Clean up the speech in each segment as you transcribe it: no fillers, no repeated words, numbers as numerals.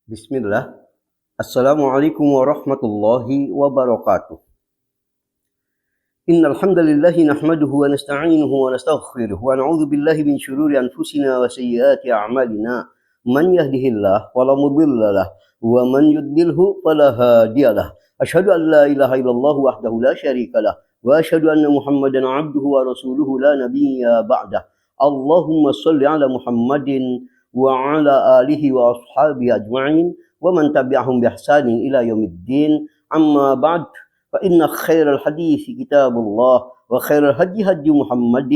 Bismillah. Assalamualaikum warahmatullahi wabarakatuh. Innal hamdalillah nahmaduhu wa nasta'inuhu wa nastaghfiruh wa na'udzu billahi min shururi anfusina wa sayyiati a'malina. Man yahdihillahu fala mudilla lahu wa man yudlilhu fala hadiyalah. Asyhadu an la ilaha illallah wahdahu la syarika lah wa asyhadu anna Muhammadan 'abduhu wa rasuluhu la nabiyya ba'dah. Allahumma shalli ala Muhammadin wa ala alihi wa ashabihi ajma'in wa man tabi'ahum bi ihsanin ila yaumiddin. Amma ba'd. فإن خير الحديث كتاب الله وخير الهدي هدي محمد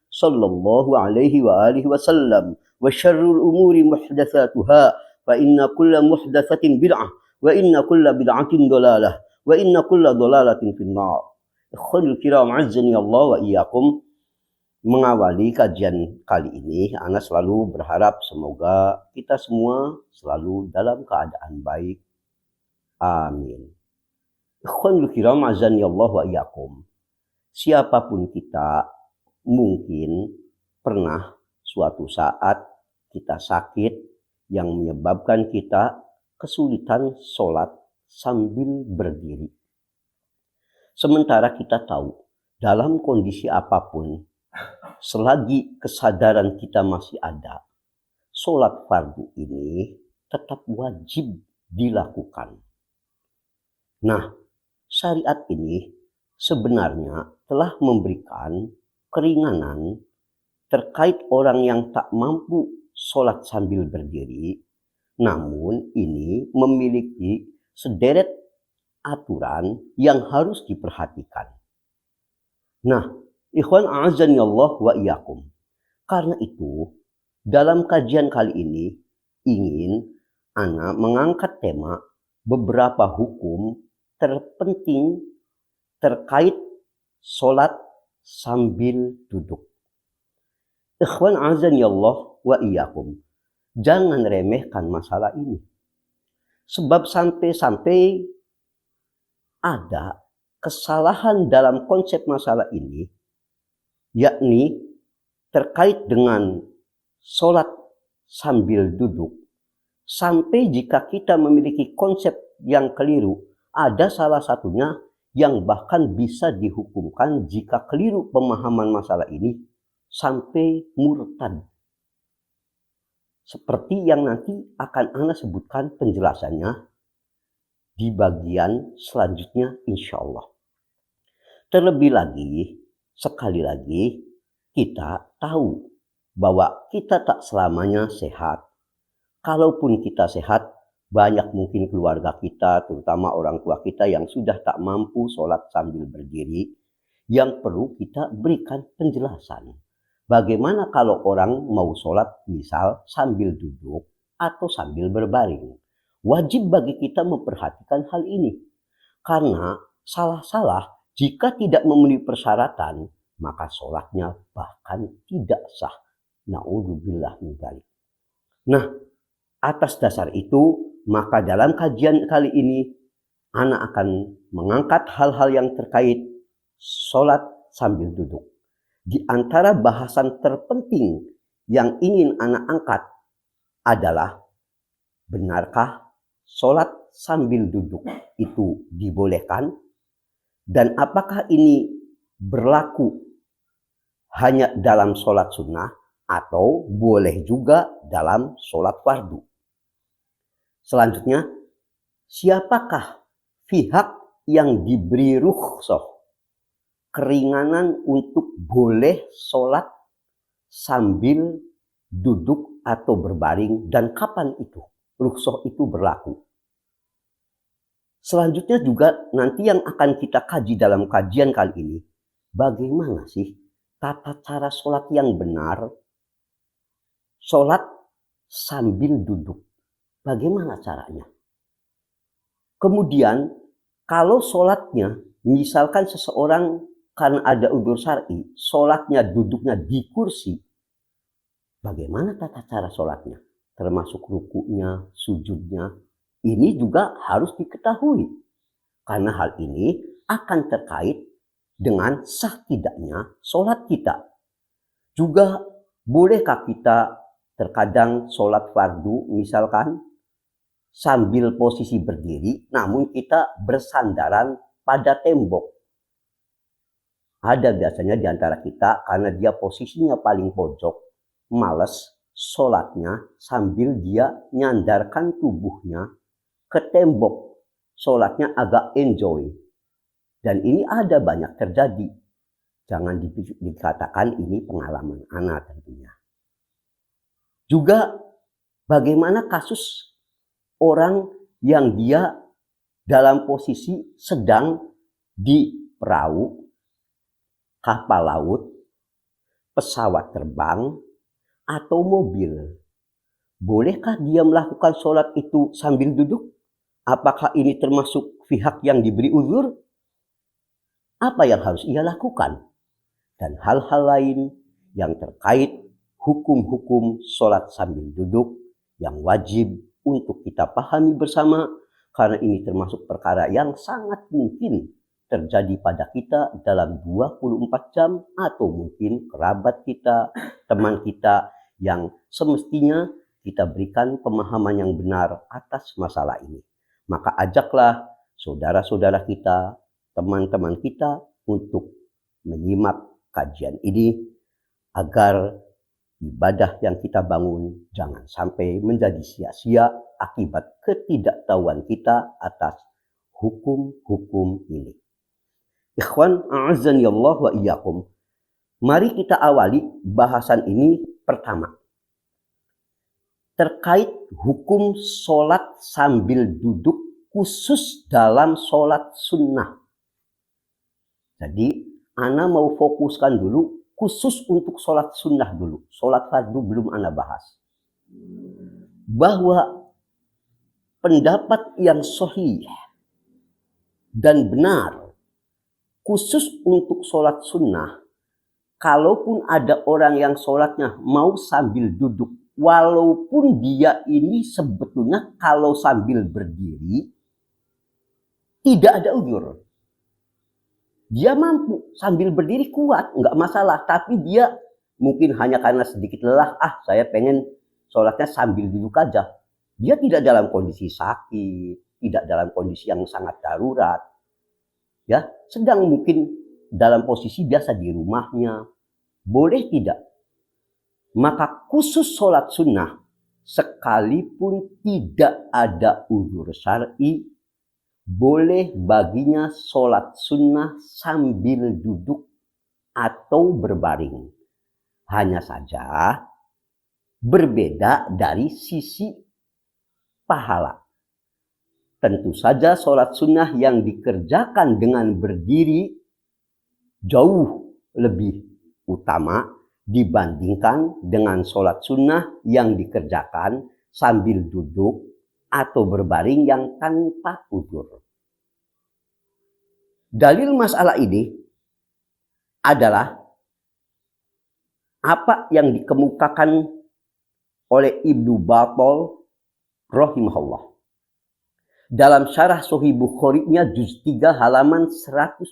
صلى الله عليه وآله وسلم وشر الأمور محدثاتها فإن كل محدثة بدعة وإن كل بدعة ضلالة وإن كل ضلالة في النار. Ikhwanul kiram azzani Allah wa iyyakum. Mengawali kajian kali ini, ana selalu berharap semoga kita semua selalu dalam keadaan baik. Amin. Ikhwanul kiram azani Allah wa iyyakum. Siapapun kita mungkin pernah suatu saat kita sakit yang menyebabkan kita kesulitan sholat sambil berdiri. Sementara kita tahu dalam kondisi apapun, selagi kesadaran kita masih ada, sholat fardu ini tetap wajib dilakukan. Nah, syariat ini sebenarnya telah memberikan keringanan terkait orang yang tak mampu sholat sambil berdiri, namun ini memiliki sederet aturan yang harus diperhatikan. Nah, ikhwan a'azzani Allah wa iyyakum. Karena itu, dalam kajian kali ini ingin ana mengangkat tema beberapa hukum terpenting terkait sholat sambil duduk. Ikhwan azani Allah wa iyyakum. Jangan remehkan masalah ini. Sebab sampai-sampai ada kesalahan dalam konsep masalah ini, yakni terkait dengan sholat sambil duduk. Sampai jika kita memiliki konsep yang keliru, ada salah satunya yang bahkan bisa dihukumkan jika keliru pemahaman masalah ini sampai murtad. Seperti yang nanti akan ana sebutkan penjelasannya di bagian selanjutnya insya Allah. Terlebih lagi, sekali lagi, kita tahu bahwa kita tak selamanya sehat. Kalaupun kita sehat, banyak mungkin keluarga kita, terutama orang tua kita yang sudah tak mampu sholat sambil berdiri, yang perlu kita berikan penjelasan. Bagaimana kalau orang mau sholat misal sambil duduk atau sambil berbaring? Wajib bagi kita memperhatikan hal ini. Karena salah-salah jika tidak memenuhi persyaratan, maka sholatnya bahkan tidak sah. Na'udzubillah min dzalik. Nah, atas dasar itu, maka dalam kajian kali ini, ana akan mengangkat hal-hal yang terkait sholat sambil duduk. Di antara bahasan terpenting yang ingin ana angkat adalah, benarkah sholat sambil duduk itu dibolehkan? Dan apakah ini berlaku hanya dalam sholat sunnah atau boleh juga dalam sholat fardu? Selanjutnya, siapakah pihak yang diberi rukhsah, keringanan untuk boleh sholat sambil duduk atau berbaring, dan kapan itu rukhsah itu berlaku? Selanjutnya juga nanti yang akan kita kaji dalam kajian kali ini, bagaimana sih tata cara sholat yang benar, sholat sambil duduk. Bagaimana caranya? Kemudian, kalau sholatnya, misalkan seseorang karena ada udzur syar'i, sholatnya duduknya di kursi, bagaimana tata cara sholatnya? Termasuk rukunya, sujudnya, ini juga harus diketahui. Karena hal ini akan terkait dengan sah tidaknya sholat kita. Juga bolehkah kita terkadang sholat fardu misalkan sambil posisi berdiri, namun kita bersandaran pada tembok. Ada biasanya di antara kita, karena dia posisinya paling pojok, males sholatnya sambil dia nyandarkan tubuhnya ke tembok. Sholatnya agak enjoy. Dan ini ada banyak terjadi. Jangan dikatakan ini pengalaman anak tentunya. Juga bagaimana kasus orang yang dia dalam posisi sedang di perahu, kapal laut, pesawat terbang, atau mobil. Bolehkah dia melakukan sholat itu sambil duduk? Apakah ini termasuk pihak yang diberi uzur? Apa yang harus ia lakukan? Dan hal-hal lain yang terkait hukum-hukum sholat sambil duduk yang wajib untuk kita pahami bersama, karena ini termasuk perkara yang sangat mungkin terjadi pada kita dalam 24 jam, atau mungkin kerabat kita, teman kita yang semestinya kita berikan pemahaman yang benar atas masalah ini. Maka ajaklah saudara-saudara kita, teman-teman kita untuk menyimak kajian ini agar ibadah yang kita bangun jangan sampai menjadi sia-sia akibat ketidaktahuan kita atas hukum-hukum ini. Ikhwan, a'azzani Allah wa iyyakum. Mari kita awali bahasan ini pertama. Terkait hukum sholat sambil duduk khusus dalam sholat sunnah. Jadi, ana mau fokuskan dulu khusus untuk sholat sunnah dulu. Sholat fardu belum ana bahas. Bahwa pendapat yang sahih dan benar khusus untuk sholat sunnah, kalaupun ada orang yang sholatnya mau sambil duduk, walaupun dia ini sebetulnya kalau sambil berdiri tidak ada uzur. Dia mampu sambil berdiri kuat, enggak masalah. Tapi dia mungkin hanya karena sedikit lelah, saya pengen sholatnya sambil duduk aja. Dia tidak dalam kondisi sakit, tidak dalam kondisi yang sangat darurat. Ya, sedang mungkin dalam posisi biasa di rumahnya. Boleh tidak? Maka khusus sholat sunnah, sekalipun tidak ada uzur syar'i, boleh baginya sholat sunnah sambil duduk atau berbaring. Hanya saja berbeda dari sisi pahala. Tentu saja sholat sunnah yang dikerjakan dengan berdiri jauh lebih utama dibandingkan dengan sholat sunnah yang dikerjakan sambil duduk atau berbaring yang tanpa uzur. Dalil masalah ini adalah apa yang dikemukakan oleh Ibnu Battal rahimahullah. Dalam syarah Sahih Bukhari-nya juz 3 halaman 102.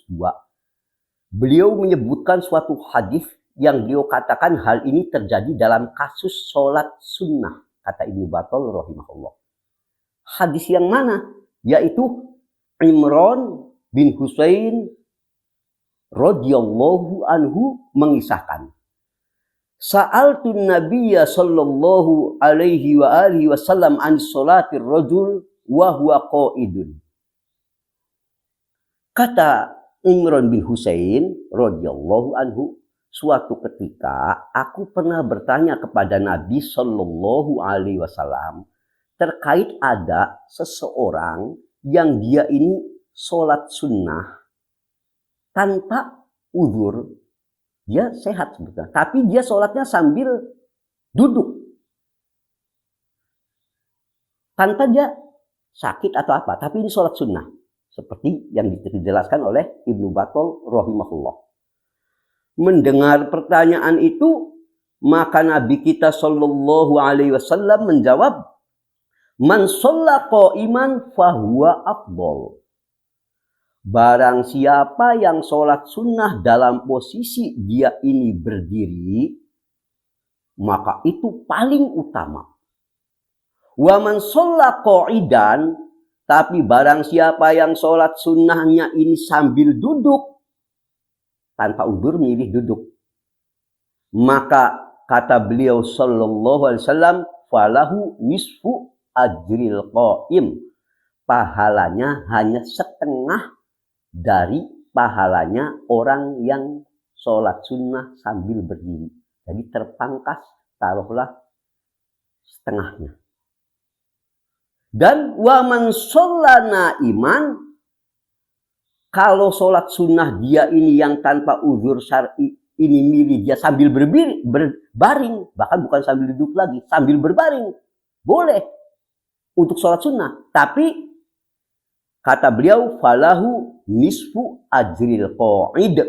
Beliau menyebutkan suatu hadis yang beliau katakan hal ini terjadi dalam kasus sholat sunnah, kata Ibnu Battal rahimahullah. Hadis yang mana? Yaitu Imran bin Husain radhiyallahu anhu mengisahkan, Sa'altun Nabiyya sallallahu alaihi wa alihi wasallam an sholatir rajul wa huwa qaidun. Kata Imran bin Husain radhiyallahu anhu, suatu ketika aku pernah bertanya kepada Nabi sallallahu alaihi wasallam terkait ada seseorang yang dia ini sholat sunnah tanpa uzur. Dia sehat sebetulnya, tapi dia sholatnya sambil duduk. Tanpa dia sakit atau apa, tapi ini sholat sunnah. Seperti yang dijelaskan oleh Ibnu Battal rahimahullah. Mendengar pertanyaan itu, maka Nabi kita sallallahu alaihi wasallam menjawab, Man sholla qa'iman fahuwa afdol. Barang siapa yang sholat sunnah dalam posisi dia ini berdiri, maka itu paling utama. Wa man shalla qa'idan, tapi barang siapa yang sholat sunnahnya ini sambil duduk, tanpa udzur milih duduk, maka kata beliau sallallahu alaihi wasallam, falahu nisfu ajril qa'im, pahalanya hanya setengah dari pahalanya orang yang sholat sunnah sambil berdiri. Jadi terpangkas, taruhlah setengahnya. Dan wa man shalla iman, kalau sholat sunnah dia ini yang tanpa uzur syar'i ini milih dia sambil berbaring, bahkan bukan sambil duduk lagi, sambil berbaring, boleh untuk sholat sunnah. Tapi kata beliau, falahu nisfu ajril qa'id,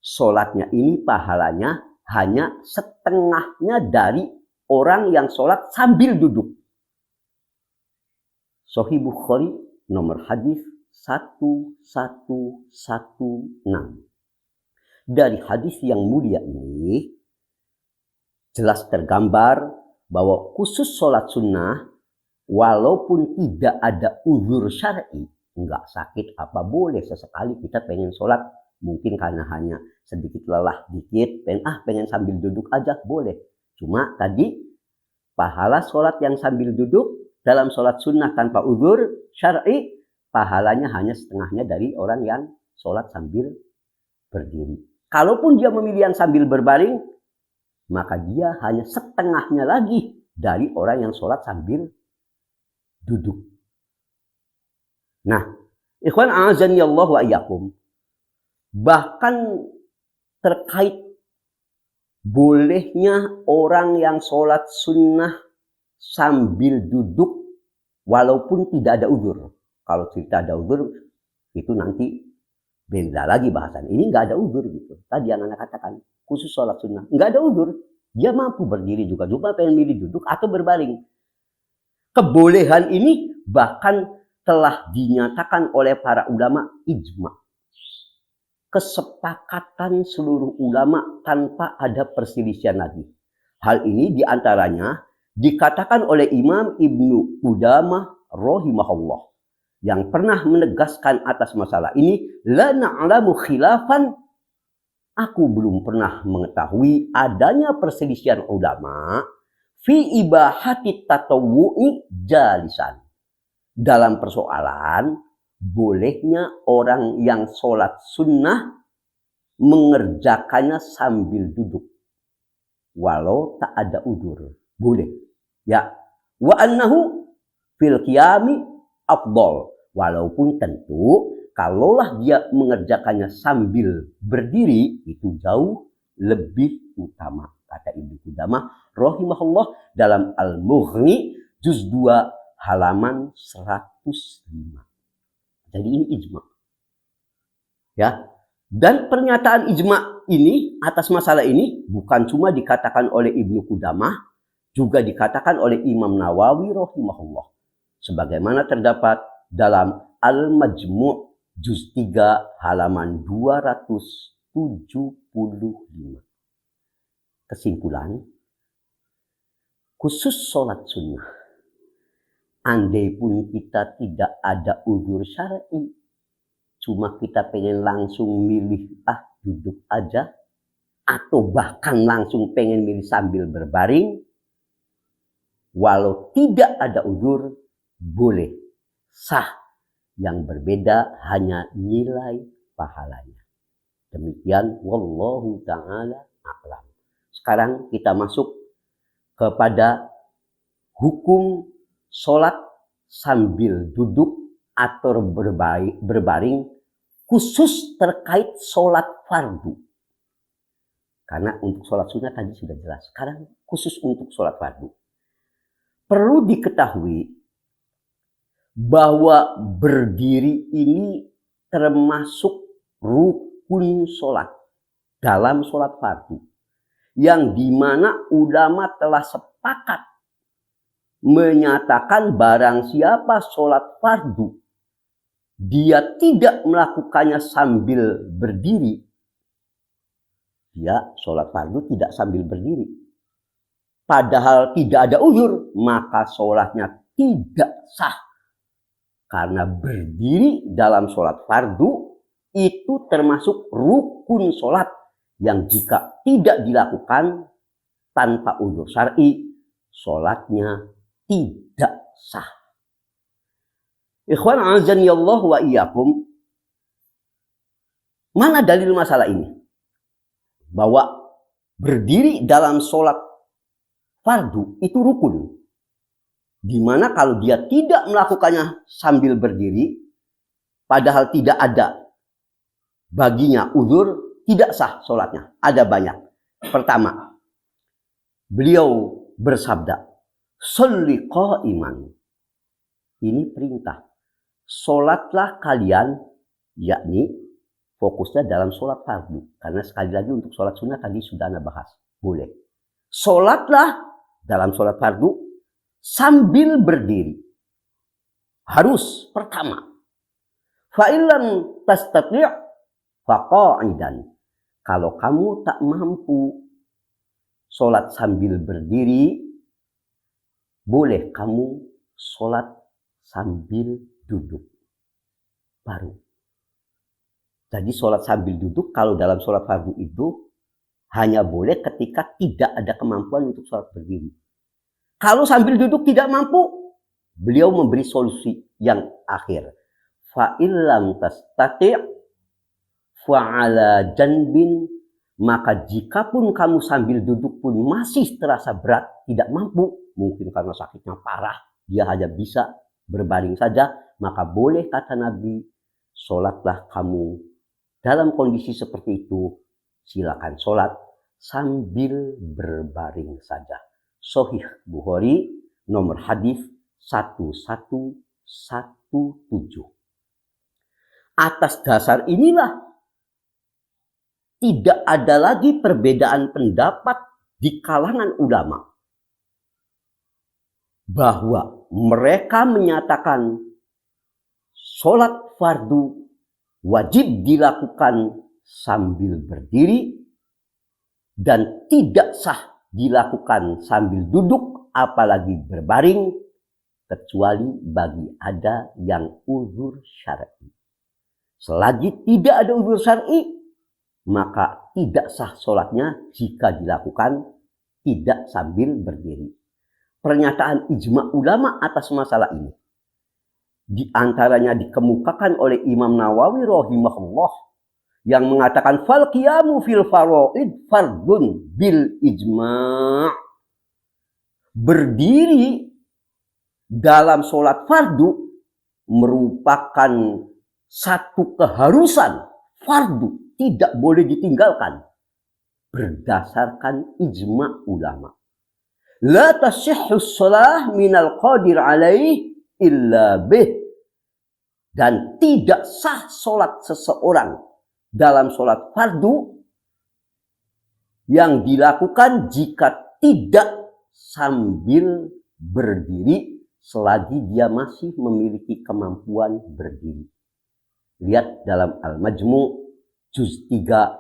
sholatnya ini pahalanya hanya setengahnya dari orang yang sholat sambil duduk. Sahih Bukhari nomor hadis 1116. Dari hadis yang mulia ini jelas tergambar bahwa khusus sholat sunnah, walaupun tidak ada uzur syar'i, enggak sakit apa boleh sesekali kita pengen sholat, mungkin karena hanya sedikit lelah dikit, pengen sambil duduk aja boleh. Cuma tadi pahala sholat yang sambil duduk dalam sholat sunnah tanpa uzur syar'i, pahalanya hanya setengahnya dari orang yang sholat sambil berdiri. Kalaupun dia memilih yang sambil berbaring, maka dia hanya setengahnya lagi dari orang yang sholat sambil duduk. Nah, ikhwan a'azani Allah wa iyyakum, bahkan terkait bolehnya orang yang sholat sunnah sambil duduk walaupun tidak ada uzur. Kalau tidak ada uzur itu nanti beda lagi bahasan. Ini nggak ada uzur gitu. Tadi yang anak katakan khusus sholat sunnah nggak ada uzur. Dia mampu berdiri juga, cuma pengen milih duduk atau berbaring. Kebolehan ini bahkan telah dinyatakan oleh para ulama ijma. Kesepakatan seluruh ulama tanpa ada perselisihan lagi. Hal ini diantaranya dikatakan oleh Imam Ibnu Qudamah rahimahullah yang pernah menegaskan atas masalah ini, la na'lamu khilafan, aku belum pernah mengetahui adanya perselisihan ulama fi ibahati tatawwu'i jalisan, dalam persoalan bolehnya orang yang sholat sunnah mengerjakannya sambil duduk walau tak ada udzur, boleh ya. Wa annahu fil qiyami afdal, walaupun tentu kalaulah dia mengerjakannya sambil berdiri itu jauh lebih utama, kata Ibnu Qudamah rahimahullah dalam Al-Mughni juz 2 halaman 105. Jadi ini ijma. Ya. Dan pernyataan ijma ini atas masalah ini bukan cuma dikatakan oleh Ibnu Qudamah, juga dikatakan oleh Imam Nawawi rahimahullah. Sebagaimana terdapat dalam Al-Majmu' juz 3 halaman 275. Kesimpulan, khusus sholat sunnah, andai pun kita tidak ada uzur syar'i, cuma kita pengen langsung milih duduk aja, atau bahkan langsung pengen milih sambil berbaring, walau tidak ada uzur, boleh, sah. Yang berbeda hanya nilai pahalanya. Demikian wallahu ta'ala a'lam. Sekarang kita masuk kepada hukum sholat sambil duduk atau berbaring khusus terkait sholat fardu. Karena untuk sholat sunnah tadi sudah jelas. Sekarang khusus untuk sholat fardu. Perlu diketahui bahwa berdiri ini termasuk rukun sholat dalam sholat fardu, yang dimana ulama telah sepakat menyatakan barang siapa sholat fardu dia tidak melakukannya sambil berdiri, dia sholat fardu tidak sambil berdiri, padahal tidak ada uzur, maka sholatnya tidak sah. Karena berdiri dalam sholat fardu itu termasuk rukun sholat yang jika tidak dilakukan tanpa uzur syar'i, sholatnya tidak sah. Ikhwan azanillah wa iyyakum, mana dalil masalah ini? Bahwa berdiri dalam sholat fardu itu rukun. Dimana kalau dia tidak melakukannya sambil berdiri, padahal tidak ada baginya uzur, tidak sah sholatnya. Ada banyak. Pertama, beliau bersabda, "Sholli qa'iman." Ini perintah. Sholatlah kalian, yakni fokusnya dalam sholat fardu. Karena sekali lagi untuk sholat sunnah tadi sudah Anda bahas. Boleh. Sholatlah dalam sholat fardu sambil berdiri. Harus pertama. Fa'ilam tastati' faqa'idan. Kalau kamu tak mampu sholat sambil berdiri, boleh kamu sholat sambil duduk. Baru. Jadi sholat sambil duduk kalau dalam sholat fardu itu hanya boleh ketika tidak ada kemampuan untuk sholat berdiri. Kalau sambil duduk tidak mampu, beliau memberi solusi yang akhir. Fa'illam tastati' fa'ala janbin. Maka jikapun kamu sambil duduk pun masih terasa berat, tidak mampu, mungkin karena sakitnya parah, dia hanya bisa berbaring saja, maka boleh kata Nabi, sholatlah kamu dalam kondisi seperti itu, silakan sholat sambil berbaring saja. Sahih Bukhari, nomor hadis 1117. Atas dasar inilah tidak ada lagi perbedaan pendapat di kalangan ulama bahwa mereka menyatakan sholat fardu wajib dilakukan sambil berdiri dan tidak sah dilakukan sambil duduk apalagi berbaring kecuali bagi ada yang uzur syar'i. Selagi tidak ada uzur syar'i, maka tidak sah sholatnya jika dilakukan tidak sambil berdiri. Pernyataan ijma' ulama atas masalah ini di antaranya dikemukakan oleh Imam Nawawi rahimahullah yang mengatakan fal qiyamu fil faraid fardun bil ijma'. Berdiri dalam sholat fardu merupakan satu keharusan fardu, tidak boleh ditinggalkan berdasarkan ijma' ulama. La tasihhu shalah minal qadir alaih illa bih. Dan tidak sah sholat seseorang dalam sholat fardu yang dilakukan jika tidak sambil berdiri selagi dia masih memiliki kemampuan berdiri. Lihat dalam Al-Majmu' juz 3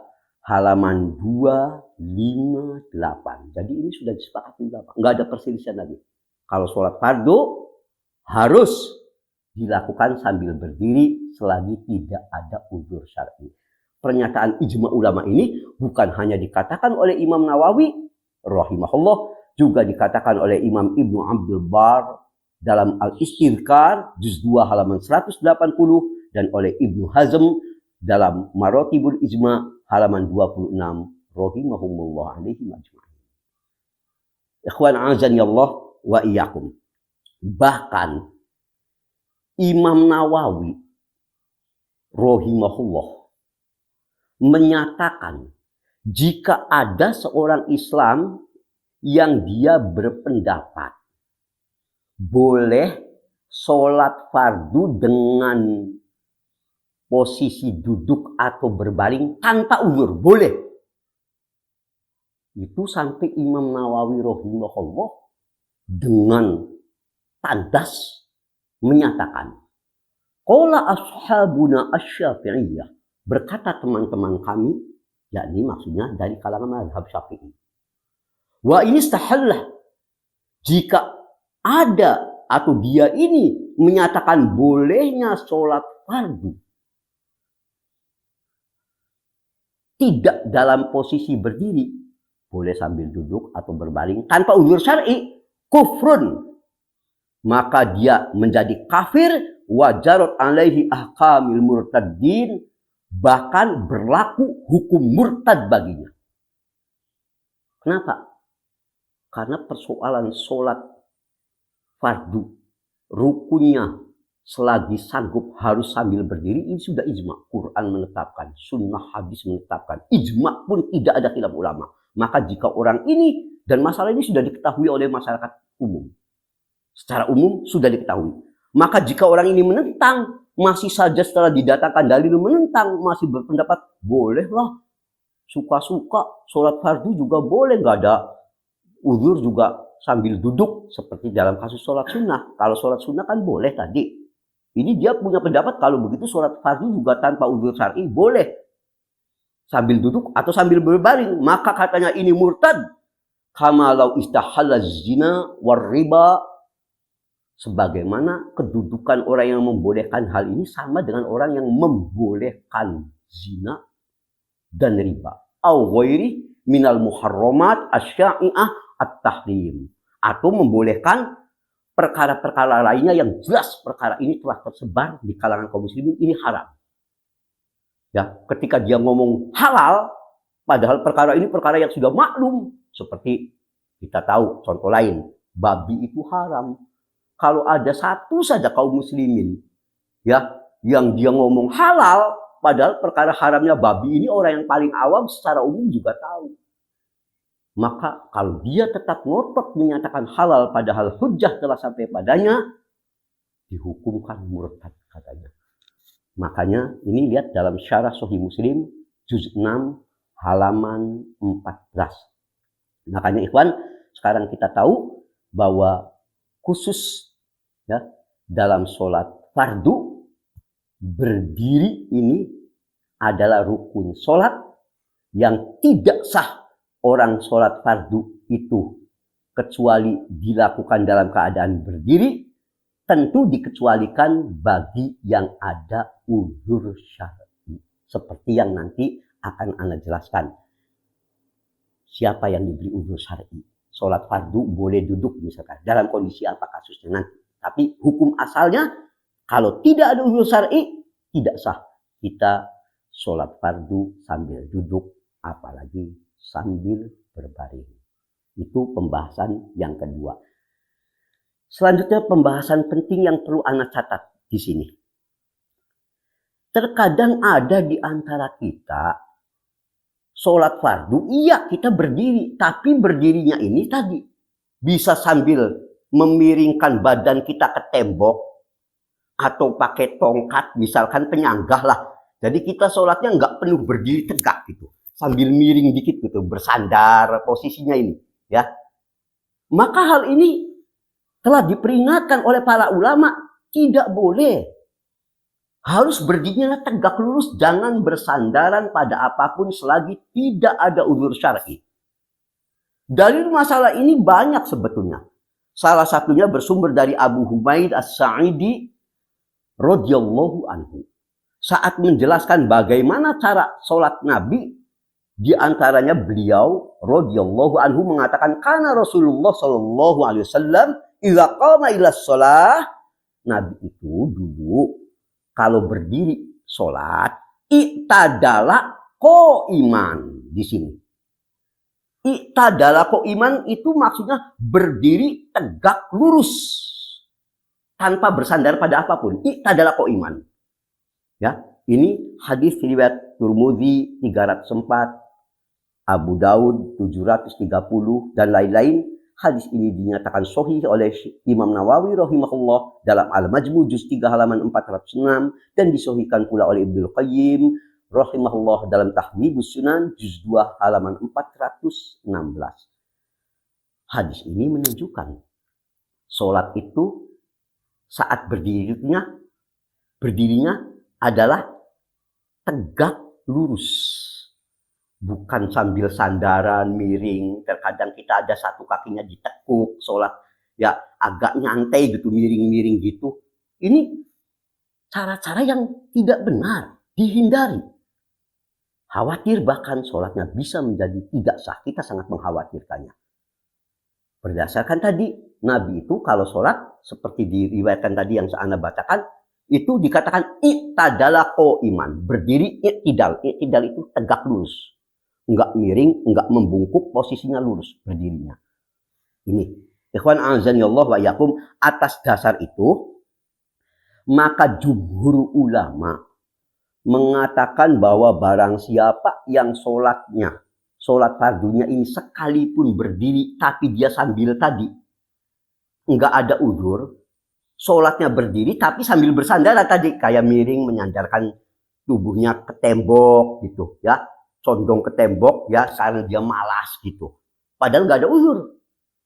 halaman 258. Jadi ini sudah disepakati ulama. Enggak ada perselisihan lagi. Kalau sholat fardu harus dilakukan sambil berdiri selagi tidak ada uzur syar'i. Pernyataan ijma' ulama ini bukan hanya dikatakan oleh Imam Nawawi rahimahullah, juga dikatakan oleh Imam Ibnu Abdul Bar dalam Al-Istidhkar juz 2 halaman 180 dan oleh Ibnu Hazm dalam Maratibul Ijma' halaman 26 rahimahumullah alaihi majma'in. Ikhwan azanillah wa iyyakum. Bahkan Imam Nawawi rahimahullah menyatakan jika ada seorang Islam yang dia berpendapat boleh sholat fardu dengan posisi duduk atau berbaring tanpa uzur, boleh. Itu sampai Imam Nawawi rahimahullah dengan tandas menyatakan, qala ashabuna asy-Syafi'iyah, berkata teman-teman kami, yakni maksudnya dari kalangan mazhab Syafi'i. Wa ini istahalla Jika ada atau dia ini menyatakan bolehnya sholat fardu tidak dalam posisi berdiri, boleh sambil duduk atau berbaring tanpa uzur syar'i, kufrun, maka dia menjadi kafir, wajarat alaihi ahkamil murtadin, bahkan berlaku hukum murtad baginya. Kenapa? Karena persoalan sholat fardu, rukunnya selagi sanggup harus sambil berdiri, ini sudah ijma. Quran menetapkan, sunnah hadis menetapkan, ijma pun tidak ada khilaf ulama. Maka jika orang ini, dan masalah ini sudah diketahui oleh masyarakat umum, secara umum sudah diketahui, maka jika orang ini menentang, masih saja setelah didatangkan dalil menentang, masih berpendapat bolehlah, suka-suka sholat fardu juga boleh, nggak ada uzur juga sambil duduk seperti dalam kasus sholat sunnah. Kalau sholat sunnah kan boleh tadi. Ini dia punya pendapat kalau begitu sholat fardu juga tanpa uzur syar'i boleh sambil duduk atau sambil berbaring. Maka katanya ini murtad. Kama law istahalla zina war riba, sebagaimana kedudukan orang yang membolehkan hal ini sama dengan orang yang membolehkan zina dan riba. Au ghairi minal muharramat asya'i'ah at-tahrim, atau membolehkan perkara-perkara lainnya yang jelas perkara ini telah tersebar di kalangan kaum muslimin, ini haram. Ya, ketika dia ngomong halal, padahal perkara ini perkara yang sudah maklum, seperti kita tahu contoh lain, babi itu haram. Kalau ada satu saja kaum muslimin ya yang dia ngomong halal, padahal perkara haramnya babi ini orang yang paling awam secara umum juga tahu. Maka kalau dia tetap ngotot menyatakan halal padahal hujjah telah sampai padanya, dihukumkan murtad katanya. Makanya ini lihat dalam syarah Sahih Muslim juz 6 halaman 14. Makanya ikhwan, sekarang kita tahu bahwa khusus ya dalam sholat fardu, berdiri ini adalah rukun sholat yang tidak sah orang sholat fardu itu kecuali dilakukan dalam keadaan berdiri, tentu dikecualikan bagi yang ada uzur syar'i. Seperti yang nanti akan Anda jelaskan. Siapa yang diberi uzur syar'i? Sholat fardu boleh duduk misalkan. Dalam kondisi apa kasusnya nanti. Tapi hukum asalnya, kalau tidak ada uzur syar'i, tidak sah kita sholat fardu sambil duduk, apalagi sambil berbaring. Itu pembahasan yang kedua. Selanjutnya pembahasan penting yang perlu Anda catat di sini. Terkadang ada di antara kita sholat fardu, iya kita berdiri, tapi berdirinya ini tadi bisa sambil memiringkan badan kita ke tembok atau pakai tongkat, misalkan penyanggah lah. Jadi kita sholatnya nggak penuh berdiri tegak gitu, sambil miring dikit gitu, bersandar posisinya ini ya. Maka hal ini telah diperingatkan oleh para ulama, tidak boleh. Harus berdirinya tegak lurus, jangan bersandaran pada apapun selagi tidak ada uzur syar'i. Dalil masalah ini banyak sebetulnya. Salah satunya bersumber dari Abu Humaid As-Sa'idi radhiyallahu anhu. Saat menjelaskan bagaimana cara sholat Nabi, di antaranya beliau radhiyallahu anhu mengatakan, karena Rasulullah sallallahu alaihi wasallam idza qama ila shalah, Nabi itu dulu kalau berdiri sholat, i'tadala qa'iman. Di sini i'tadala qa'iman itu maksudnya berdiri tegak lurus tanpa bersandar pada apapun. I'tadala qa'iman. Ya, ini hadis riwayat Tirmidzi 304, Abu Daud 730 dan lain-lain. Hadis ini dinyatakan sahih oleh Imam Nawawi rahimahullah dalam Al-Majmu' juz 3 halaman 406 dan disahihkan pula oleh Ibnu Qayyim rahimahullah dalam Tahdhibus Sunan juz 2 halaman 416. Hadis ini menunjukkan sholat itu saat berdirinya adalah tegak lurus, bukan sambil sandaran miring. Terkadang kita ada satu kakinya ditekuk sholat, ya agak nyantai gitu, miring-miring gitu. Ini cara-cara yang tidak benar, dihindari. Khawatir bahkan sholatnya bisa menjadi tidak sah, kita sangat mengkhawatirkannya. Berdasarkan tadi, Nabi itu kalau sholat, seperti diriwayatkan tadi yang saya bacakan, itu dikatakan i'tadala qa'iman, berdiri i'tidal. I'tidal itu tegak lurus. Enggak miring, enggak membungkuk, posisinya lurus berdirinya. Ini, ikhwan a'azanillah wa yakum, atas dasar itu, maka jumhur ulama mengatakan bahwa barang siapa yang sholat fardunya ini sekalipun berdiri tapi dia sambil tadi enggak ada udzur, sholatnya berdiri tapi sambil bersandar tadi, kayak miring menyandarkan tubuhnya ke tembok gitu ya, condong ke tembok ya karena dia malas gitu, padahal enggak ada udzur,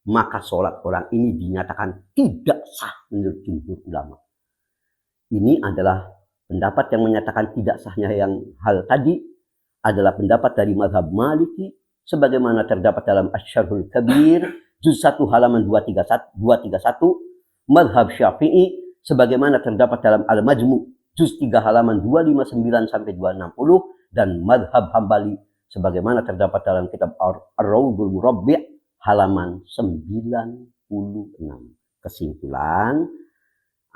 maka sholat orang ini dinyatakan tidak sah menurut jumhur ulama. Ini adalah pendapat yang menyatakan tidak sahnya yang hal tadi adalah pendapat dari mazhab Maliki sebagaimana terdapat dalam Asy-Syarhul Kabir juz 1 halaman 231, mazhab Syafi'i sebagaimana terdapat dalam Al-Majmu' juz 3 halaman 259 sampai 260, dan mazhab Hambali sebagaimana terdapat dalam kitab Ar-Raudhul Murabbi' halaman 96. Kesimpulan,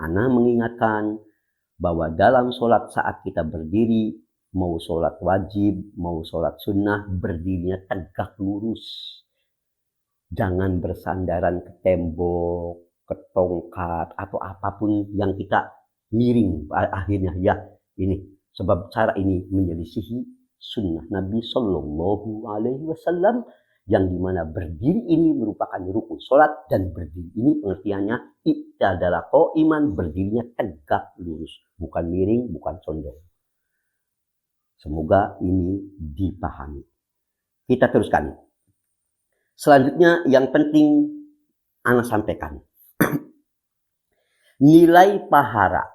ana mengingatkan bahwa dalam sholat saat kita berdiri, mau sholat wajib, mau sholat sunnah, berdirinya tegak lurus. Jangan bersandaran ke tembok, ke tongkat, atau apapun yang kita miring akhirnya ya. Ini sebab cara ini menyelisihi sunnah Nabi Shallallahu Alaihi Wasallam, yang dimana berdiri ini merupakan rukun sholat, dan berdiri ini pengertiannya i'tadala qa'iman, berdirinya tegak lurus, bukan miring, bukan condong. Semoga ini dipahami. Kita teruskan. Selanjutnya yang penting ana sampaikan. Nilai pahala.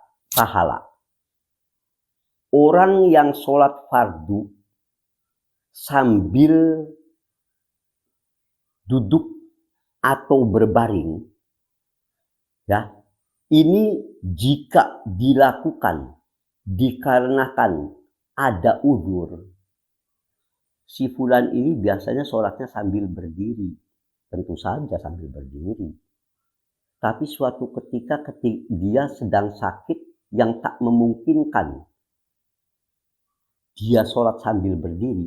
Orang yang sholat fardu sambil duduk atau berbaring, ya, ini jika dilakukan dikarenakan ada udzur, si fulan ini biasanya sholatnya sambil berdiri, tentu saja sambil berdiri. Tapi suatu ketika dia sedang sakit yang tak memungkinkan dia sholat sambil berdiri,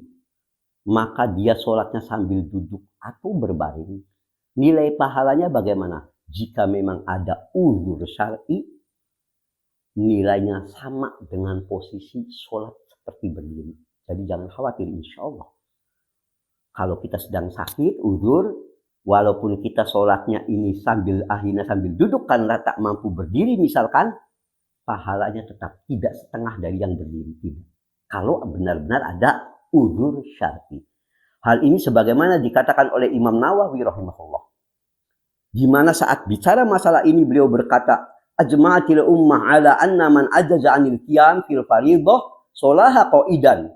maka dia sholatnya sambil duduk atau berbaring. Nilai pahalanya bagaimana? Jika memang ada udzur syar'i, nilainya sama dengan posisi sholat seperti berdiri. Jadi jangan khawatir, insya Allah. Kalau kita sedang sakit, udzur, walaupun kita sholatnya ini akhirnya sambil duduk karena tak mampu berdiri misalkan, pahalanya tetap tidak setengah dari yang berdiri. Tidak. Kalau benar-benar ada udzur syar'i. Hal ini sebagaimana dikatakan oleh Imam Nawawi rahimahullah. Di mana saat bicara masalah ini beliau berkata, ajma'atil ummah ala anna man ajaza 'anil qiyam fil fardhah sholaha qa'idan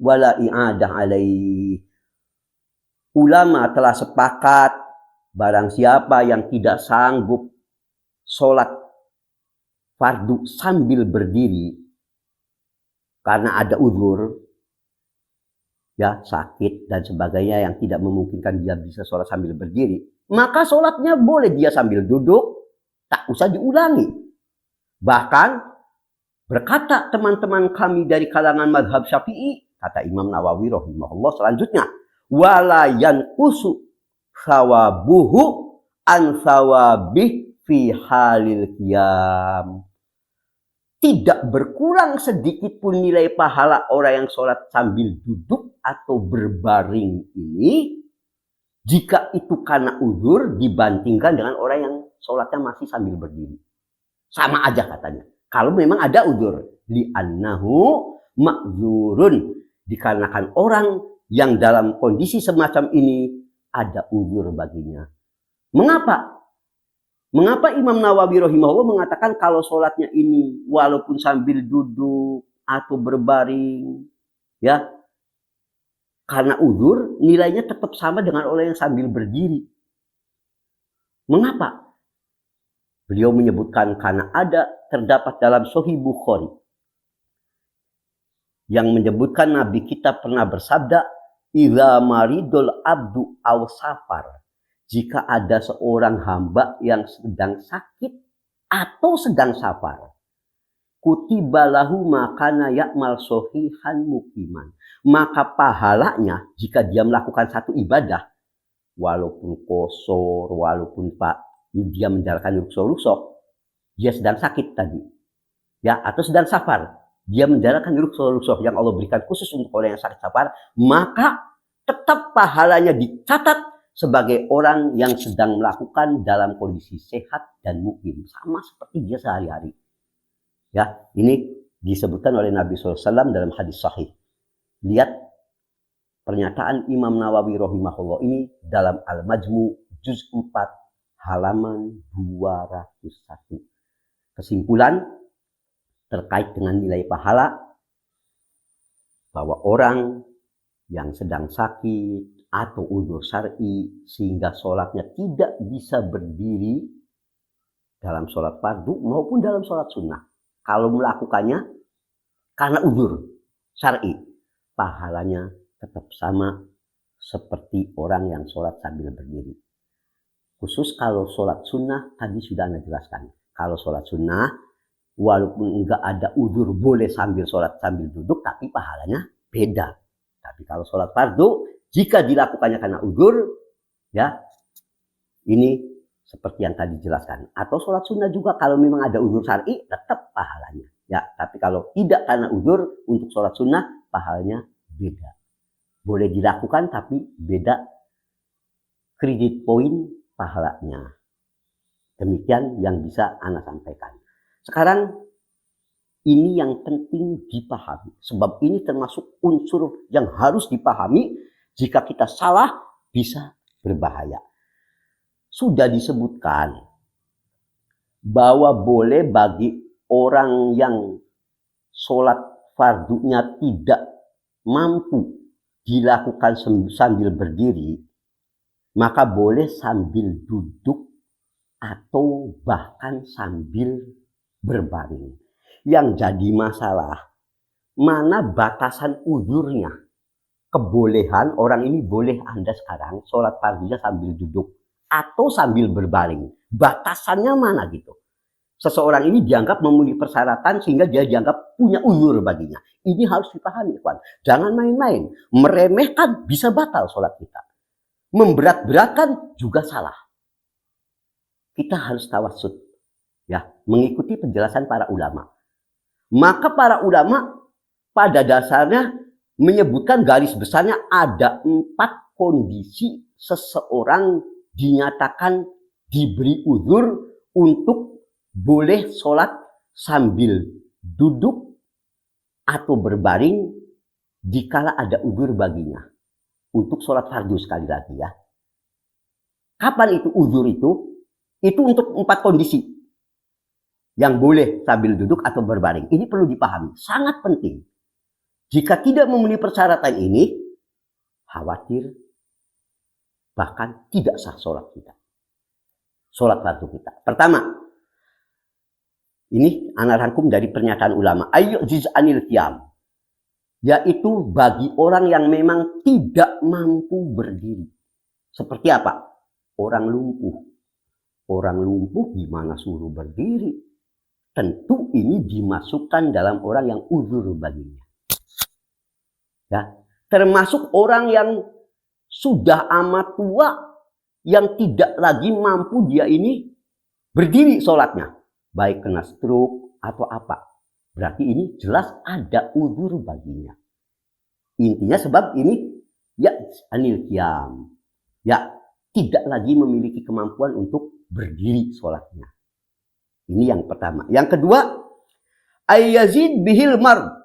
wala i'adah alaihi. Ulama telah sepakat barang siapa yang tidak sanggup sholat fardu sambil berdiri karena ada udzur, ya sakit dan sebagainya yang tidak memungkinkan dia bisa sholat sambil berdiri, maka sholatnya boleh dia sambil duduk, tak usah diulangi. Bahkan berkata teman-teman kami dari kalangan mazhab Syafi'i, kata Imam Nawawi rahimahullah selanjutnya, wala yanqusu sawabuhu an sawabih fi halil qiyam. Tidak berkurang sedikit pun nilai pahala orang yang sholat sambil duduk atau berbaring ini, jika itu karena udzur dibandingkan dengan orang yang sholatnya masih sambil berdiri. Sama aja katanya. Kalau memang ada udzur, li'annahu ma'dzurun, dikarenakan orang yang dalam kondisi semacam ini ada udzur baginya. Mengapa? Mengapa Imam Nawawi rahimahullah mengatakan kalau sholatnya ini walaupun sambil duduk atau berbaring, ya, karena udzur nilainya tetap sama dengan orang yang sambil berdiri. Mengapa? Beliau menyebutkan karena terdapat dalam Sahih Bukhari yang menyebutkan Nabi kita pernah bersabda, "Idza maridul abdu aw safar." Jika ada seorang hamba yang sedang sakit atau sedang safar, kutiba lahu makana ya'mal sohihan mukiman. Maka pahalanya jika dia melakukan satu ibadah, walaupun kosor, walaupun dia menjalankan rukshoh, dia sedang sakit tadi, ya, atau sedang safar, dia menjalankan rukshoh yang Allah berikan khusus untuk orang yang sakit safar, maka tetap pahalanya dicatat sebagai orang yang sedang melakukan dalam kondisi sehat dan mukim, sama seperti dia sehari-hari. Ya, ini disebutkan oleh Nabi SAW dalam hadis sahih. Lihat pernyataan Imam Nawawi rahimahullah ini dalam Al-Majmu juz 4 halaman 201. Kesimpulan terkait dengan nilai pahala bahwa orang yang sedang sakit atau udzur syar'i sehingga sholatnya tidak bisa berdiri dalam sholat fardu maupun dalam sholat sunnah, kalau melakukannya karena udzur syar'i, pahalanya tetap sama seperti orang yang sholat sambil berdiri. Khusus kalau sholat sunnah tadi sudah Anda jelaskan. Kalau sholat sunnah, walaupun enggak ada udzur boleh sambil sholat sambil duduk, tapi pahalanya beda. Tapi kalau sholat fardu, jika dilakukannya karena udzur, ya ini seperti yang tadi dijelaskan. Atau sholat sunnah juga kalau memang ada udzur syar'i, tetap pahalanya. Ya, tapi kalau tidak karena udzur untuk sholat sunnah, pahalanya beda. Boleh dilakukan tapi beda kredit poin pahalanya. Demikian yang bisa Anda sampaikan. Sekarang ini yang penting dipahami. Sebab ini termasuk unsur yang harus dipahami. Jika kita salah bisa berbahaya. Sudah disebutkan bahwa boleh bagi orang yang sholat fardunya tidak mampu dilakukan sambil berdiri, maka boleh sambil duduk atau bahkan sambil berbaring. Yang jadi masalah, mana batasan udzurnya? Kebolehan orang ini boleh Anda sekarang sholat fardunya sambil duduk atau sambil berbaring. Batasannya mana gitu? Seseorang ini dianggap memenuhi persyaratan sehingga dia dianggap punya udzur baginya. Ini harus dipahami, kawan. Jangan main-main. Meremehkan bisa batal sholat kita. Memberat-beratkan juga salah. Kita harus tawassut, ya, mengikuti penjelasan para ulama. Maka para ulama pada dasarnya menyebutkan garis besarnya ada 4 kondisi seseorang dinyatakan diberi udzur untuk boleh sholat sambil duduk atau berbaring dikala ada udzur baginya. Untuk sholat fardu sekali lagi ya. Kapan itu udzur itu? Itu untuk 4 kondisi yang boleh sambil duduk atau berbaring. Ini perlu dipahami, sangat penting. Jika tidak memenuhi persyaratan ini, khawatir bahkan tidak sah sholat kita. Sholat fardu kita. Pertama, ini anak rangkum dari pernyataan ulama. Ayyujiz anil qiyam. Yaitu bagi orang yang memang tidak mampu berdiri. Seperti apa? Orang lumpuh. Orang lumpuh gimana suruh berdiri? Tentu ini dimasukkan dalam orang yang uzur baginya. Ya, termasuk orang yang sudah amat tua, yang tidak lagi mampu dia ini berdiri sholatnya. Baik kena stroke atau apa. Berarti ini jelas ada uzur baginya. Intinya sebab ini ya anil qiyam. Ya, tidak lagi memiliki kemampuan untuk berdiri sholatnya. Ini yang pertama. Yang kedua, ayyazid bihil mar.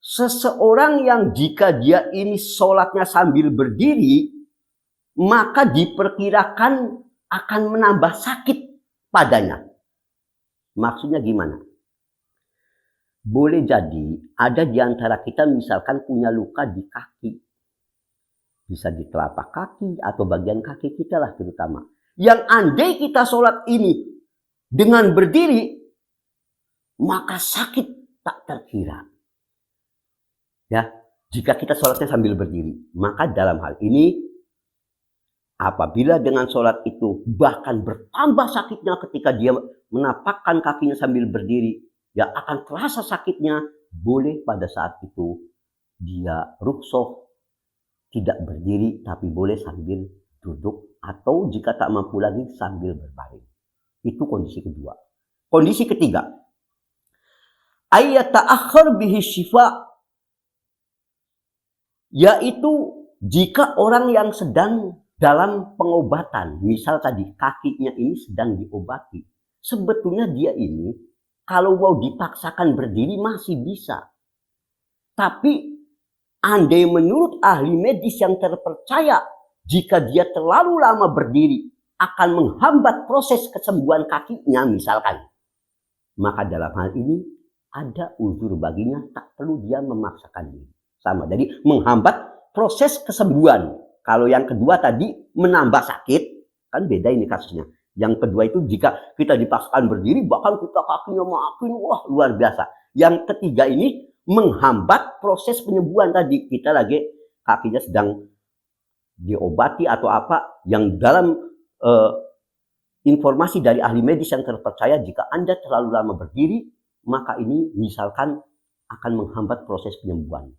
Seseorang yang jika dia ini sholatnya sambil berdiri, maka diperkirakan akan menambah sakit padanya. Maksudnya gimana? Boleh jadi ada di antara kita misalkan punya luka di kaki. Bisa di telapak kaki atau bagian kaki kita lah terutama. Yang andai kita sholat ini dengan berdiri, maka sakit tak terkira. Ya, jika kita sholatnya sambil berdiri, maka dalam hal ini apabila dengan sholat itu bahkan bertambah sakitnya ketika dia menapakkan kakinya sambil berdiri, ya akan terasa sakitnya, boleh pada saat itu dia rukhsah tidak berdiri tapi boleh sambil duduk atau jika tak mampu lagi sambil berbaring. Itu kondisi kedua. Kondisi ketiga, ayat ta'akhir bihi syifa, yaitu jika orang yang sedang dalam pengobatan, misal tadi kakinya ini sedang diobati, sebetulnya dia ini kalau mau dipaksakan berdiri masih bisa. Tapi andai menurut ahli medis yang terpercaya, jika dia terlalu lama berdiri akan menghambat proses kesembuhan kakinya misalkan, maka dalam hal ini ada uzur baginya, tak perlu dia memaksakan diri. Sama, jadi menghambat proses kesembuhan. Kalau yang kedua tadi menambah sakit, kan beda ini kasusnya. Yang kedua itu jika kita dipaksakan berdiri, bahkan kita kakinya makin wah luar biasa. Yang ketiga ini menghambat proses penyembuhan tadi. Kita lagi kakinya sedang diobati atau apa, yang dalam informasi dari ahli medis yang terpercaya, jika Anda terlalu lama berdiri, maka ini misalkan akan menghambat proses penyembuhan.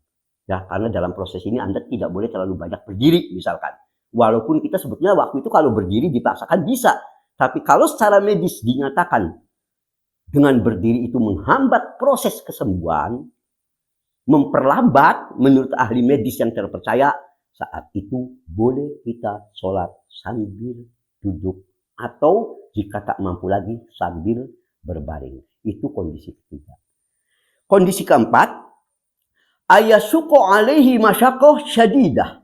Ya, karena dalam proses ini Anda tidak boleh terlalu banyak berdiri misalkan. Walaupun kita sebetulnya waktu itu kalau berdiri dipaksakan bisa. Tapi kalau secara medis dinyatakan dengan berdiri itu menghambat proses kesembuhan, memperlambat menurut ahli medis yang terpercaya, saat itu boleh kita sholat sambil duduk. Atau jika tak mampu lagi sambil berbaring. Itu kondisi ketiga. Kondisi keempat, ayasuqu alaihi masyaqqah syadidah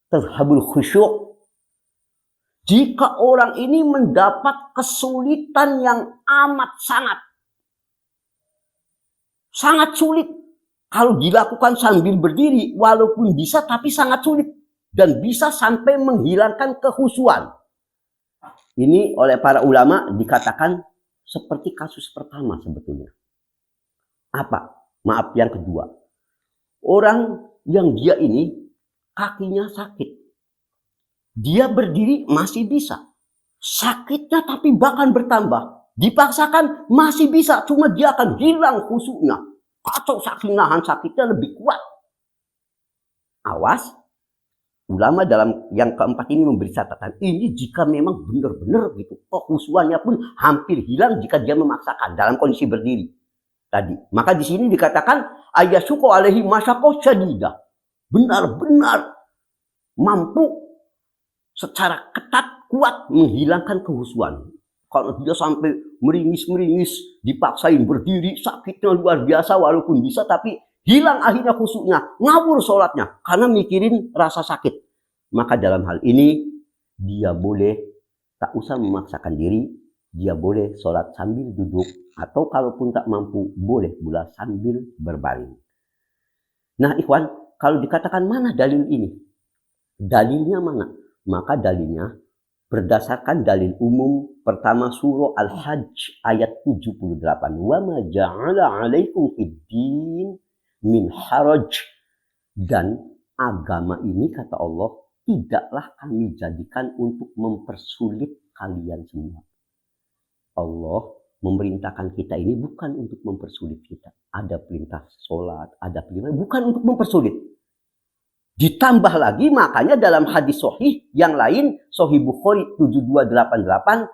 terhabul khusyuk. Jika orang ini mendapat kesulitan yang amat sangat sulit kalau dilakukan sambil berdiri, walaupun bisa tapi sangat sulit dan bisa sampai menghilangkan kekhusyuan. Ini oleh para ulama dikatakan seperti kasus pertama sebetulnya. Apa? Maaf, yang kedua. Orang yang dia ini kakinya sakit. Dia berdiri masih bisa. Sakitnya tapi bahkan bertambah. Dipaksakan masih bisa, cuma dia akan hilang khusyuknya. Atau saking nahan sakitnya lebih kuat. Awas, ulama dalam yang keempat ini memberi catatan. Ini jika memang benar-benar gitu, kekhusyuannya pun hampir hilang jika dia memaksakan dalam kondisi berdiri tadi. Maka di sini dikatakan ayasuqu alaihi masyaqqah syadidah. Benar-benar mampu secara ketat kuat menghilangkan kekhusyuan. Kalau dia sampai meringis-meringis, dipaksain berdiri, sakitnya luar biasa walaupun bisa, tapi hilang akhirnya khusyuknya, ngawur sholatnya karena mikirin rasa sakit. Maka dalam hal ini dia boleh tak usah memaksakan diri, dia boleh sholat sambil duduk atau kalaupun tak mampu boleh pula sambil berbaring. Nah, ikhwan, kalau dikatakan mana dalil ini? Dalilnya mana? Maka dalilnya berdasarkan dalil umum pertama surah Al-Hajj ayat 78. Wa ma ja'ala 'alaikum fid-din min haraj. Dan agama ini kata Allah tidaklah kami jadikan untuk mempersulit kalian semua. Allah memerintahkan kita ini bukan untuk mempersulit kita. Ada perintah sholat, ada perintah, bukan untuk mempersulit. Ditambah lagi makanya dalam hadis sahih yang lain, Sahih Bukhari 7288,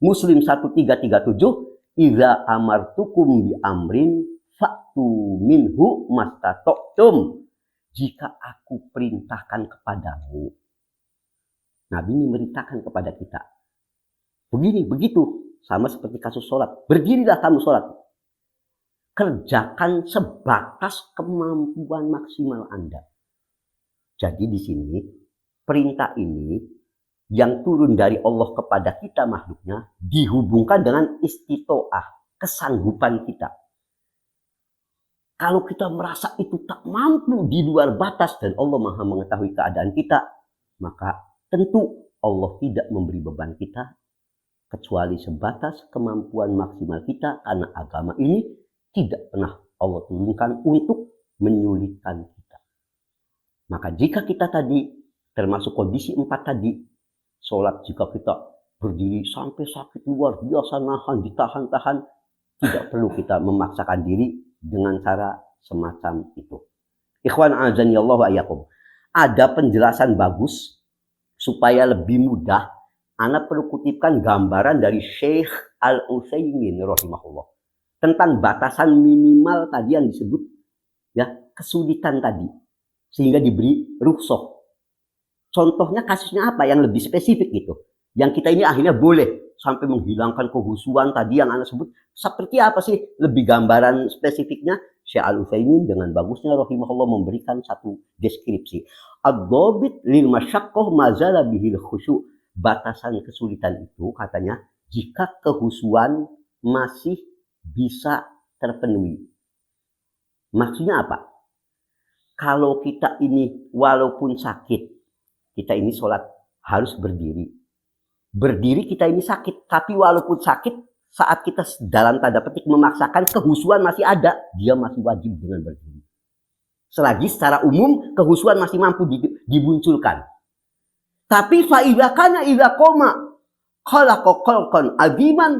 Muslim 1337, idza amartukum bi amrin fa'tu minhu mastata'tum. Jika aku perintahkan kepadamu, Nabi memerintahkan kepada kita, begini, begitu, sama seperti kasus sholat, berdirilah kamu sholat, kerjakan sebatas kemampuan maksimal Anda. Jadi di sini perintah ini yang turun dari Allah kepada kita makhluknya dihubungkan dengan istitoah, kesanggupan kita. Kalau kita merasa itu tak mampu di luar batas dan Allah Maha mengetahui keadaan kita, maka tentu Allah tidak memberi beban kita kecuali sebatas kemampuan maksimal kita, karena agama ini tidak pernah Allah turunkan untuk menyulitkan kita. Maka jika kita tadi termasuk kondisi 4 tadi, sholat jika kita berdiri sampai sakit luar biasa, nahan, ditahan-tahan, tidak perlu kita memaksakan diri dengan cara semacam itu. Ikhwan azani Allah wa iyyakum. Ada penjelasan bagus supaya lebih mudah. Ana perlu kutipkan gambaran dari Syekh Al-Utsaimin rahimahullah tentang batasan minimal tadi yang disebut ya kesulitan tadi sehingga diberi rukhsah. Contohnya kasusnya apa yang lebih spesifik gitu. Yang kita ini akhirnya boleh sampai menghilangkan kehusuan tadi yang Anda sebut. Seperti apa sih lebih gambaran spesifiknya? Syekh Al-Utsaimin dengan bagusnya rahimahullah memberikan satu deskripsi. Ad-dhabit lil masyaqqah mazala bihil khusyu'. Batasan kesulitan itu katanya jika kehusuan masih bisa terpenuhi. Maksudnya apa? Kalau kita ini walaupun sakit, kita ini sholat harus berdiri. Berdiri kita ini sakit, tapi walaupun sakit, saat kita dalam tanda petik memaksakan, kehusuan masih ada, dia masih wajib dengan berdiri. Selagi secara umum kehusuan masih mampu dimunculkan. Tapi fa'idha kana idha qoma khalaqa khalqan adiman,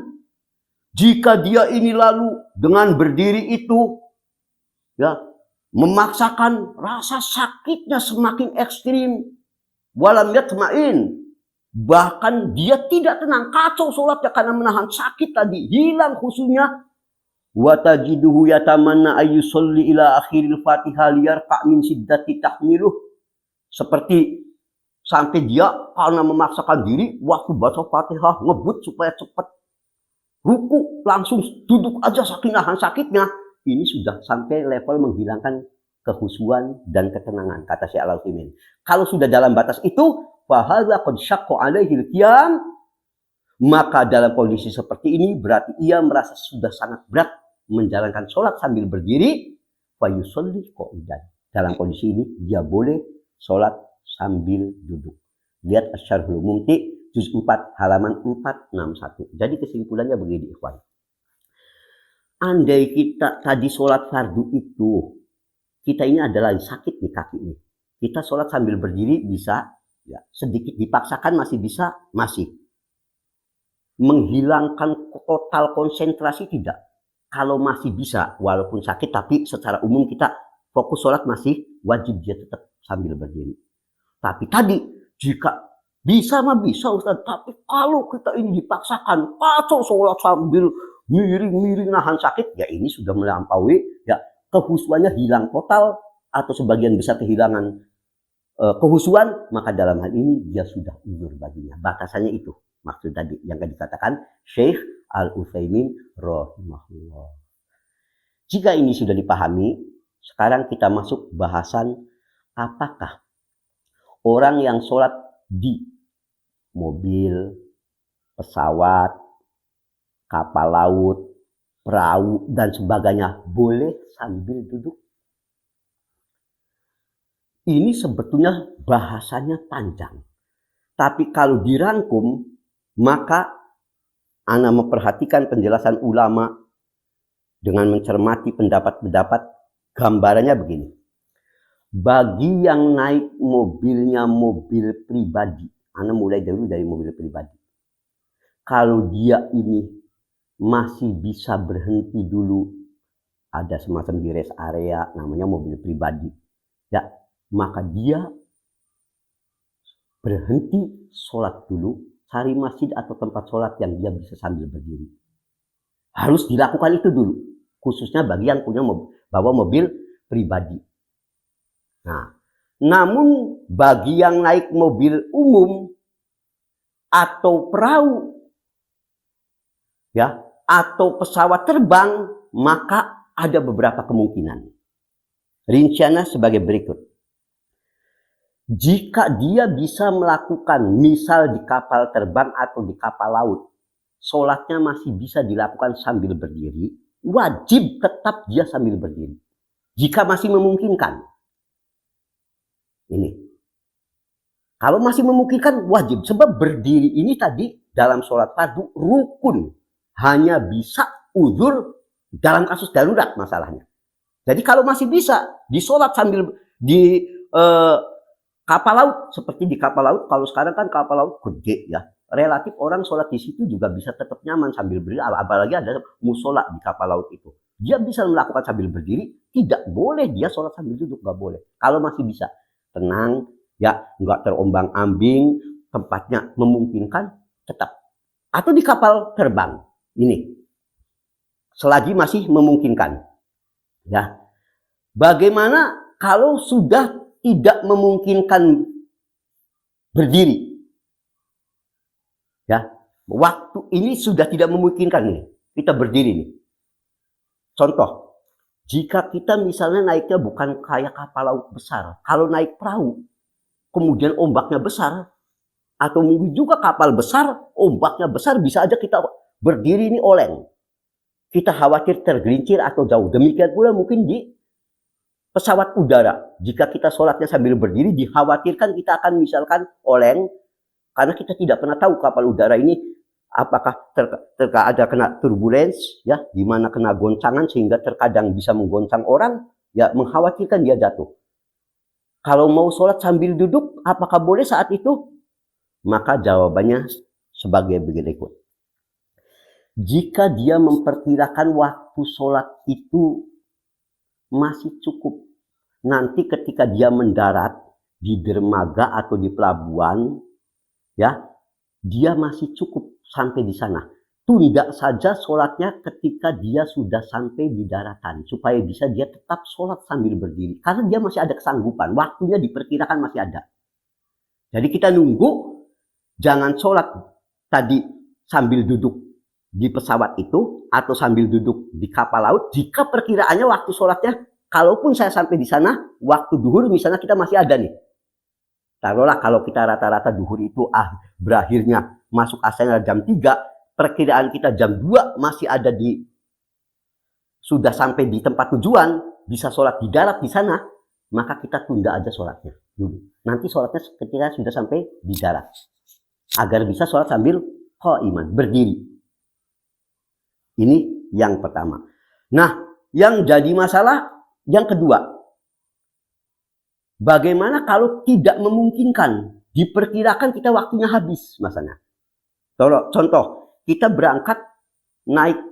jika dia ini lalu dengan berdiri itu ya memaksakan, rasa sakitnya semakin ekstrim, walam yatma'in, bahkan dia tidak tenang, kacau sholatnya karena menahan sakit tadi, hilang khusyuknya. Wa tajiduhu yatamanna ayyusalli ila akhiril Fatihah liyarqa' min siddati tahmiluh. Seperti sampai dia karena memaksakan diri waktu baca Fatihah ngebut supaya cepat ruku, langsung duduk aja saking nahan sakitnya. Ini sudah sampai level menghilangkan kehusuan dan ketenangan, kata Syekh Al-Utsaimin. Kalau sudah dalam batas itu, fahadza qad syaqqa alaihil qiyam, maka dalam kondisi seperti ini berarti ia merasa sudah sangat berat menjalankan sholat sambil berdiri. Fa yusolli qa'idan. Dalam kondisi ini dia boleh sholat sambil duduk. Lihat Asy-Syarhul Mumti juz 4 halaman 461. Jadi kesimpulannya begini, ikhwan. Andai kita tadi sholat fardu itu, kita ini adalah sakit di kaki ini. Kita sholat sambil berdiri bisa, ya, sedikit dipaksakan masih bisa, masih. Menghilangkan total konsentrasi tidak. Kalau masih bisa, walaupun sakit, tapi secara umum kita fokus sholat masih wajib dia tetap sambil berdiri. Tapi tadi, jika bisa mah bisa Ustaz, tapi kalau kita ini dipaksakan, kacau sholat sambil miring-miring nahan sakit, ya ini sudah melampaui, ya kehusuannya hilang total atau sebagian besar kehilangan kehusuan, maka dalam hal ini dia sudah uzur baginya. Batasannya itu maksud tadi yang dikatakan Syekh Al-Utsaimin rahimahullah. Jika ini sudah dipahami, sekarang kita masuk bahasan apakah orang yang sholat di mobil, pesawat, kapal laut, perahu, dan sebagainya boleh sambil duduk? Ini sebetulnya bahasanya panjang. Tapi kalau dirangkum, maka Ana memperhatikan penjelasan ulama dengan mencermati pendapat-pendapat, gambarannya begini. Bagi yang naik mobilnya mobil pribadi, Ana mulai dulu dari mobil pribadi. Kalau dia ini masih bisa berhenti dulu, ada semacam di rest area namanya mobil pribadi, ya, maka dia berhenti sholat dulu, cari masjid atau tempat sholat yang dia bisa sambil berdiri. Harus dilakukan itu dulu, khususnya bagi yang punya bawa mobil pribadi. Nah, namun bagi yang naik mobil umum atau perahu, ya, atau pesawat terbang, maka ada beberapa kemungkinan. Rinciannya sebagai berikut. Jika dia bisa melakukan, misal di kapal terbang atau di kapal laut, sholatnya masih bisa dilakukan sambil berdiri, wajib tetap dia sambil berdiri. Jika masih memungkinkan. Ini. Kalau masih memungkinkan, wajib. Sebab berdiri ini tadi dalam sholat fardu rukun. Hanya bisa uzur dalam kasus darurat masalahnya. Jadi kalau masih bisa di sholat sambil di kapal laut, seperti di kapal laut, kalau sekarang kan kapal laut gede ya, relatif orang sholat di situ juga bisa tetap nyaman sambil berdiri, apalagi ada musola di kapal laut itu. Dia bisa melakukan sambil berdiri, tidak boleh dia sholat sambil duduk, nggak boleh. Kalau masih bisa, tenang, ya nggak terombang ambing, tempatnya memungkinkan, tetap. Atau di kapal terbang, ini, selagi masih memungkinkan. Ya, bagaimana kalau sudah tidak memungkinkan berdiri? Ya, waktu ini sudah tidak memungkinkan nih, kita berdiri nih. Contoh, jika kita misalnya naiknya bukan kayak kapal laut besar, kalau naik perahu, kemudian ombaknya besar, atau mungkin juga kapal besar, ombaknya besar, bisa aja kita berdiri ini oleng. Kita khawatir tergelincir atau jauh. Demikian pula mungkin di pesawat udara. Jika kita sholatnya sambil berdiri, dikhawatirkan kita akan misalkan oleng, karena kita tidak pernah tahu kapal udara ini apakah ada kena turbulence, ya, di mana kena goncangan sehingga terkadang bisa menggoncang orang, ya mengkhawatirkan dia jatuh. Kalau mau sholat sambil duduk, apakah boleh saat itu? Maka jawabannya sebagai berikut. Jika dia memperkirakan waktu sholat itu masih cukup, nanti ketika dia mendarat di dermaga atau di pelabuhan, ya, dia masih cukup sampai di sana. Tunda saja sholatnya ketika dia sudah sampai di daratan, supaya bisa dia tetap sholat sambil berdiri. Karena dia masih ada kesanggupan, waktunya diperkirakan masih ada. Jadi kita nunggu, jangan sholat tadi sambil duduk di pesawat itu atau sambil duduk di kapal laut. Jika perkiraannya waktu sholatnya, kalaupun saya sampai di sana, waktu duhur misalnya kita masih ada nih. Taruhlah kalau kita rata-rata duhur itu berakhirnya masuk asalnya jam 3, perkiraan kita jam 2 masih ada sudah sampai di tempat tujuan, bisa sholat di darat di sana, maka kita tunda aja sholatnya dulu. Nanti sholatnya ketika sudah sampai di darat, agar bisa sholat sambil qaiman, berdiri. Ini yang pertama. Nah, yang jadi masalah yang kedua, bagaimana kalau tidak memungkinkan, diperkirakan kita waktunya habis, misalnya. Contoh, kita berangkat naik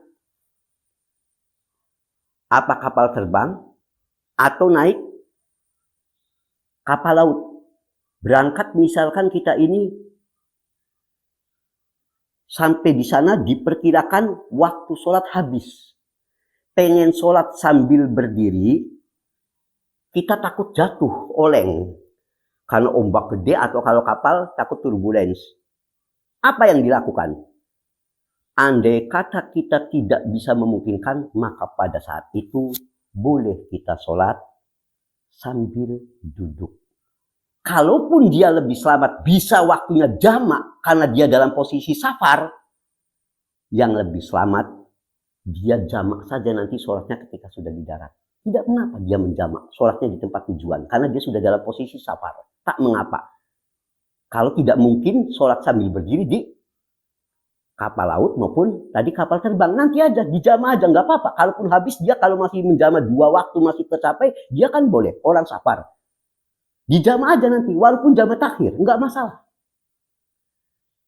kapal terbang atau naik kapal laut. Berangkat misalkan kita ini sampai di sana diperkirakan waktu sholat habis. Pengen sholat sambil berdiri, kita takut jatuh, oleng. Karena ombak gede atau kalau kapal takut turbulence. Apa yang dilakukan? Andai kata kita tidak bisa memungkinkan, maka pada saat itu boleh kita sholat sambil duduk. Kalaupun dia lebih selamat, bisa waktunya jamak karena dia dalam posisi safar, yang lebih selamat dia jamak saja nanti sholatnya ketika sudah di darat. Tidak mengapa dia menjamak sholatnya di tempat tujuan, karena dia sudah dalam posisi safar. Tak mengapa. Kalau tidak mungkin sholat sambil berdiri di kapal laut maupun tadi kapal terbang, nanti aja dijama aja, nggak apa-apa. Kalaupun habis dia, kalau masih menjama 2 waktu masih tercapai, dia kan boleh, orang safar. Dijama aja nanti, walaupun jama takhir, nggak masalah.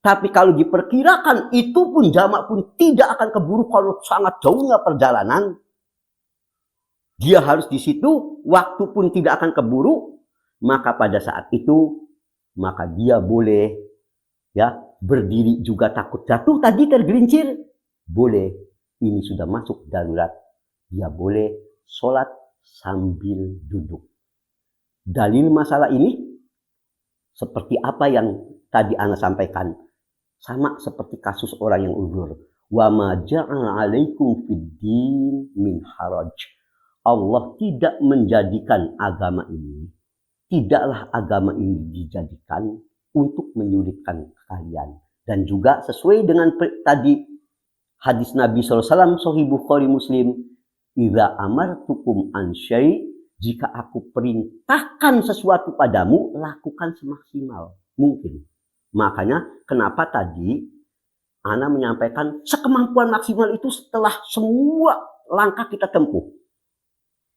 Tapi kalau diperkirakan itu pun jamak pun tidak akan keburu kalau sangat jauhnya perjalanan, dia harus di situ, waktu pun tidak akan keburu, maka pada saat itu maka dia boleh, ya, berdiri juga takut jatuh tadi tergelincir, boleh. Ini sudah masuk darurat, dia boleh sholat sambil duduk. Dalil masalah ini seperti apa yang tadi Ana sampaikan, sama seperti kasus orang yang uzur. Wa ma ja'ala 'alaikum fid-din min haraj. Allah tidak menjadikan agama ini, tidaklah agama ini dijadikan untuk menyulitkan kalian. Dan juga sesuai dengan tadi hadis Nabi SAW, Sahih Bukhari Muslim, idza amartukum an syai', jika aku perintahkan sesuatu padamu, lakukan semaksimal mungkin. Makanya kenapa tadi Ana menyampaikan sekemampuan maksimal itu setelah semua langkah kita tempuh.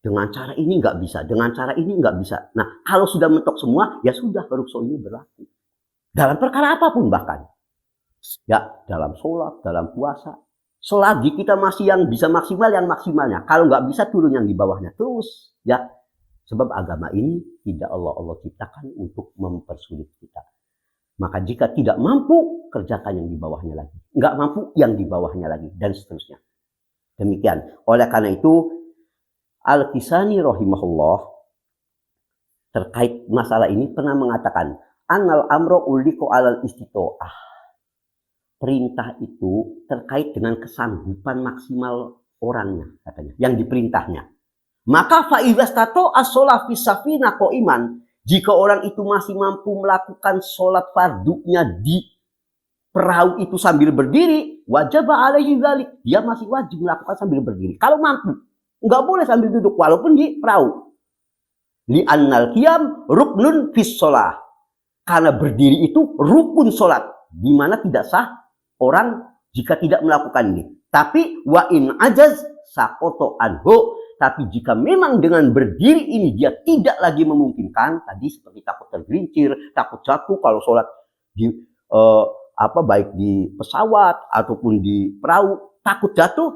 Dengan cara ini nggak bisa, dengan cara ini nggak bisa. Nah, kalau sudah mentok semua, ya sudah rukso ini berlaku. Dalam perkara apapun bahkan. Ya, dalam sholat, dalam puasa. Selagi kita masih yang bisa maksimal, yang maksimalnya. Kalau nggak bisa, turun yang di bawahnya. Terus, ya. Sebab agama ini tidak Allah ciptakan untuk mempersulit kita. Maka jika tidak mampu, kerjakan yang di bawahnya lagi. Nggak mampu, yang di bawahnya lagi. Dan seterusnya. Demikian. Oleh karena itu, Al-Kisani rahimahullah terkait masalah ini pernah mengatakan, Annal amro uliko alal istito'ah. Perintah itu terkait dengan kesanggupan maksimal orangnya, katanya. Yang diperintahnya. Maka fa'idastato as-sholah fisafina qa'iman. Jika orang itu masih mampu melakukan sholat fardunya di perahu itu sambil berdiri, wajib alaihi dzalik. Dia masih wajib melakukan sambil berdiri. Kalau mampu, nggak boleh sambil duduk walaupun di perahu. Li'annal qiyam ruknun fis sholah. Karena berdiri itu rukun sholat, di mana tidak sah orang jika tidak melakukan ini. Tapi wa in ajaz saqata anhu. Tapi jika memang dengan berdiri ini dia tidak lagi memungkinkan, tadi seperti takut tergelincir, takut jatuh kalau sholat di baik di pesawat ataupun di perahu, takut jatuh,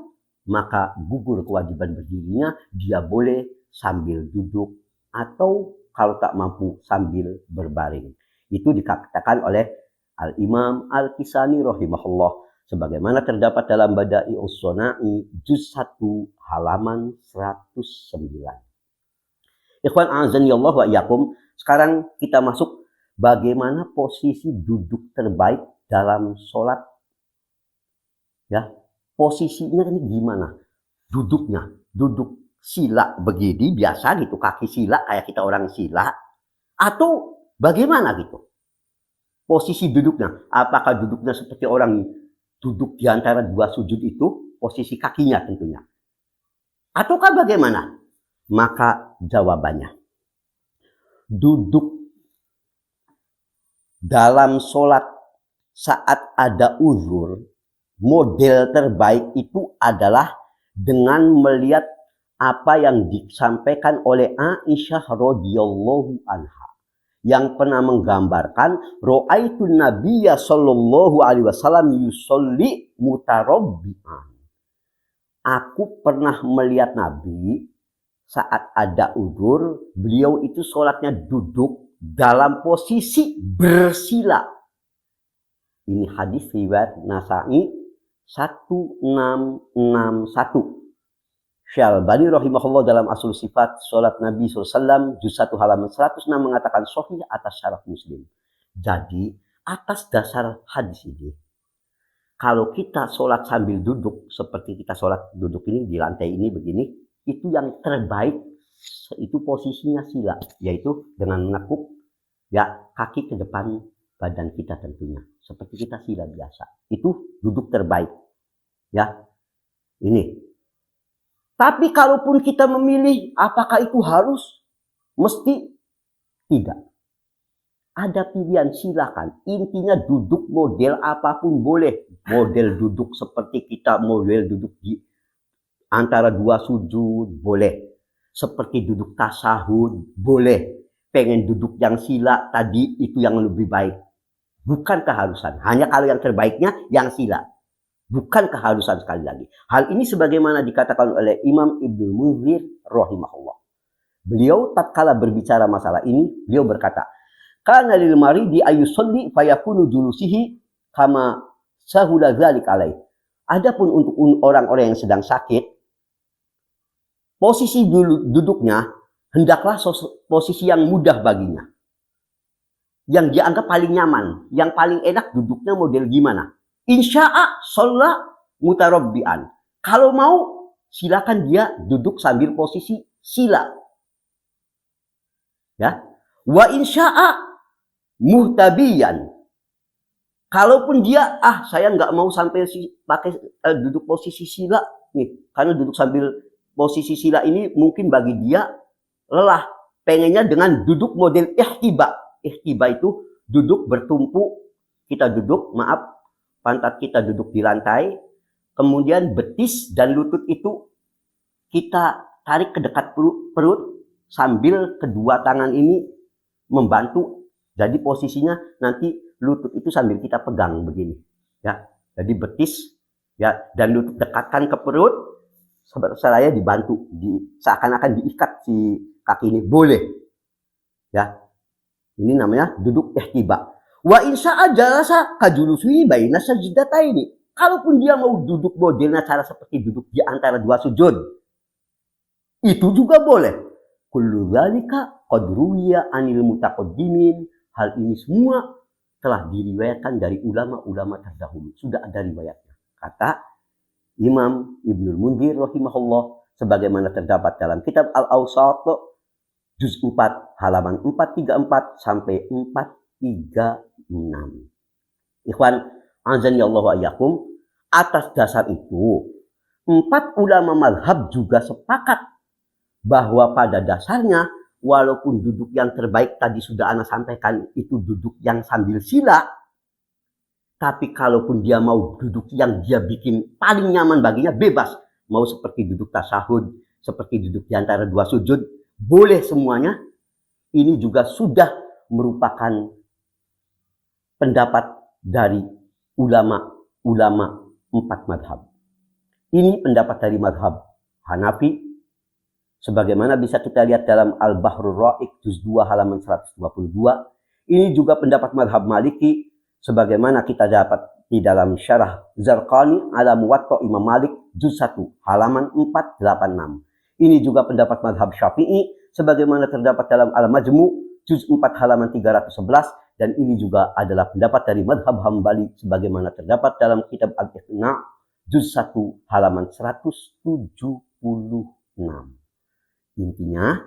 maka gugur kewajiban berdirinya, dia boleh sambil duduk atau kalau tak mampu sambil berbaring. Itu dikatakan oleh Al-Imam Al-Kisani rahimahullah. Sebagaimana terdapat dalam Bada'i Us-Sona'i juz 1 halaman 109. Ikhwan a'azanillah wa iyyakum. Sekarang kita masuk bagaimana posisi duduk terbaik dalam sholat. Ya, posisinya ini gimana? Duduknya, duduk sila begini biasa gitu, kaki sila kayak kita orang sila, atau bagaimana gitu? Posisi duduknya, apakah duduknya seperti orang duduk di antara dua sujud itu, posisi kakinya tentunya. Ataukah bagaimana? Maka jawabannya, duduk dalam sholat saat ada uzur, model terbaik itu adalah dengan melihat apa yang disampaikan oleh Aisyah radhiyallahu anha. Yang pernah menggambarkan ra'aitun nabiyya sallallahu alaihi wasallam yusolli mutarabbi'an. Aku pernah melihat Nabi saat ada udzur, beliau itu sholatnya duduk dalam posisi bersila. Ini hadis riwayat Nasa'i 1661. Syalbani rahimahullah dalam Asl Sifat Salat Nabi SAW juz 1 halaman 106 mengatakan sahih atas syarah Muslim. Jadi atas dasar hadis ini, kalau kita sholat sambil duduk seperti kita sholat duduk ini di lantai ini begini, itu yang terbaik, itu posisinya sila, yaitu dengan menekuk ya kaki ke depan badan kita tentunya, seperti kita sila biasa. Itu duduk terbaik. Ya, ini. Tapi kalaupun kita memilih, apakah itu harus? Mesti tidak. Ada pilihan, silakan. Intinya duduk model apapun boleh. Model duduk seperti kita, model duduk di antara dua sujud, boleh. Seperti duduk tasahud, boleh. Pengen duduk yang sila tadi, itu yang lebih baik. Bukan keharusan. Hanya kalau yang terbaiknya yang sila. Bukan keharusan sekali lagi. Hal ini sebagaimana dikatakan oleh Imam Ibnu Munzir rahimahullah. Beliau tatkala berbicara masalah ini, beliau berkata, "Kana lil maridi ayusalli fayakunu julusihi kama sahula dzalik alaih." Adapun untuk orang-orang yang sedang sakit, posisi duduknya hendaklah posisi yang mudah baginya. Yang dianggap paling nyaman, yang paling enak duduknya model gimana? Insya'a sholat mutarabbi'an. Kalau mau, silakan dia duduk sambil posisi sila. Ya. Wa insya'a muhtabiyan. Kalaupun dia, saya nggak mau sampai pakai duduk posisi sila nih, karena duduk sambil posisi sila ini mungkin bagi dia lelah. Pengennya dengan duduk model ihtiba. Ihtiba itu duduk bertumpu. Kita duduk, pantat kita duduk di lantai, kemudian betis dan lutut itu kita tarik ke dekat perut sambil kedua tangan ini membantu. Jadi posisinya nanti lutut itu sambil kita pegang begini, ya. Jadi betis, ya, dan lutut dekatkan ke perut, seraya dibantu, seakan-akan diikat si kaki ini, boleh, ya. Ini namanya duduk ihtiba. Wa insya jalasa kajulusi baina sajdataini. Kalaupun dia mau duduk modelnya cara seperti duduk di antara dua sujud, itu juga boleh. Kullu dzalika qad ruwiya 'anil mutaqaddimin. Hal ini semua telah diriwayatkan dari ulama-ulama terdahulu. Sudah ada riwayatnya. Kata Imam Ibnul Munzir rahimahullah, sebagaimana terdapat dalam kitab Al-Awsat juz 4 halaman 434 sampai 436. Ikhwan, azan ya Allah wa iyyakum, atas dasar itu 4 ulama mazhab juga sepakat bahwa pada dasarnya walaupun duduk yang terbaik tadi sudah ana sampaikan itu duduk yang sambil sila, tapi kalaupun dia mau duduk yang dia bikin paling nyaman baginya, bebas. Mau seperti duduk tasyahud, seperti duduk di antara dua sujud, boleh semuanya. Ini juga sudah merupakan pendapat dari ulama-ulama 4 madhab. Ini pendapat dari madhab Hanafi, sebagaimana bisa kita lihat dalam Al-Bahrul Ra'iq juz 2 halaman 122. Ini juga pendapat madhab Maliki, sebagaimana kita dapat di dalam syarah Zarqani ala Muwatta Imam Malik juz 1 halaman 486. Ini juga pendapat madhab Syafi'i, sebagaimana terdapat dalam Al-Majmu juz 4 halaman 311. Dan ini juga adalah pendapat dari madhab Hambali, sebagaimana terdapat dalam kitab Al-Iqna juz 1 halaman 176. Intinya,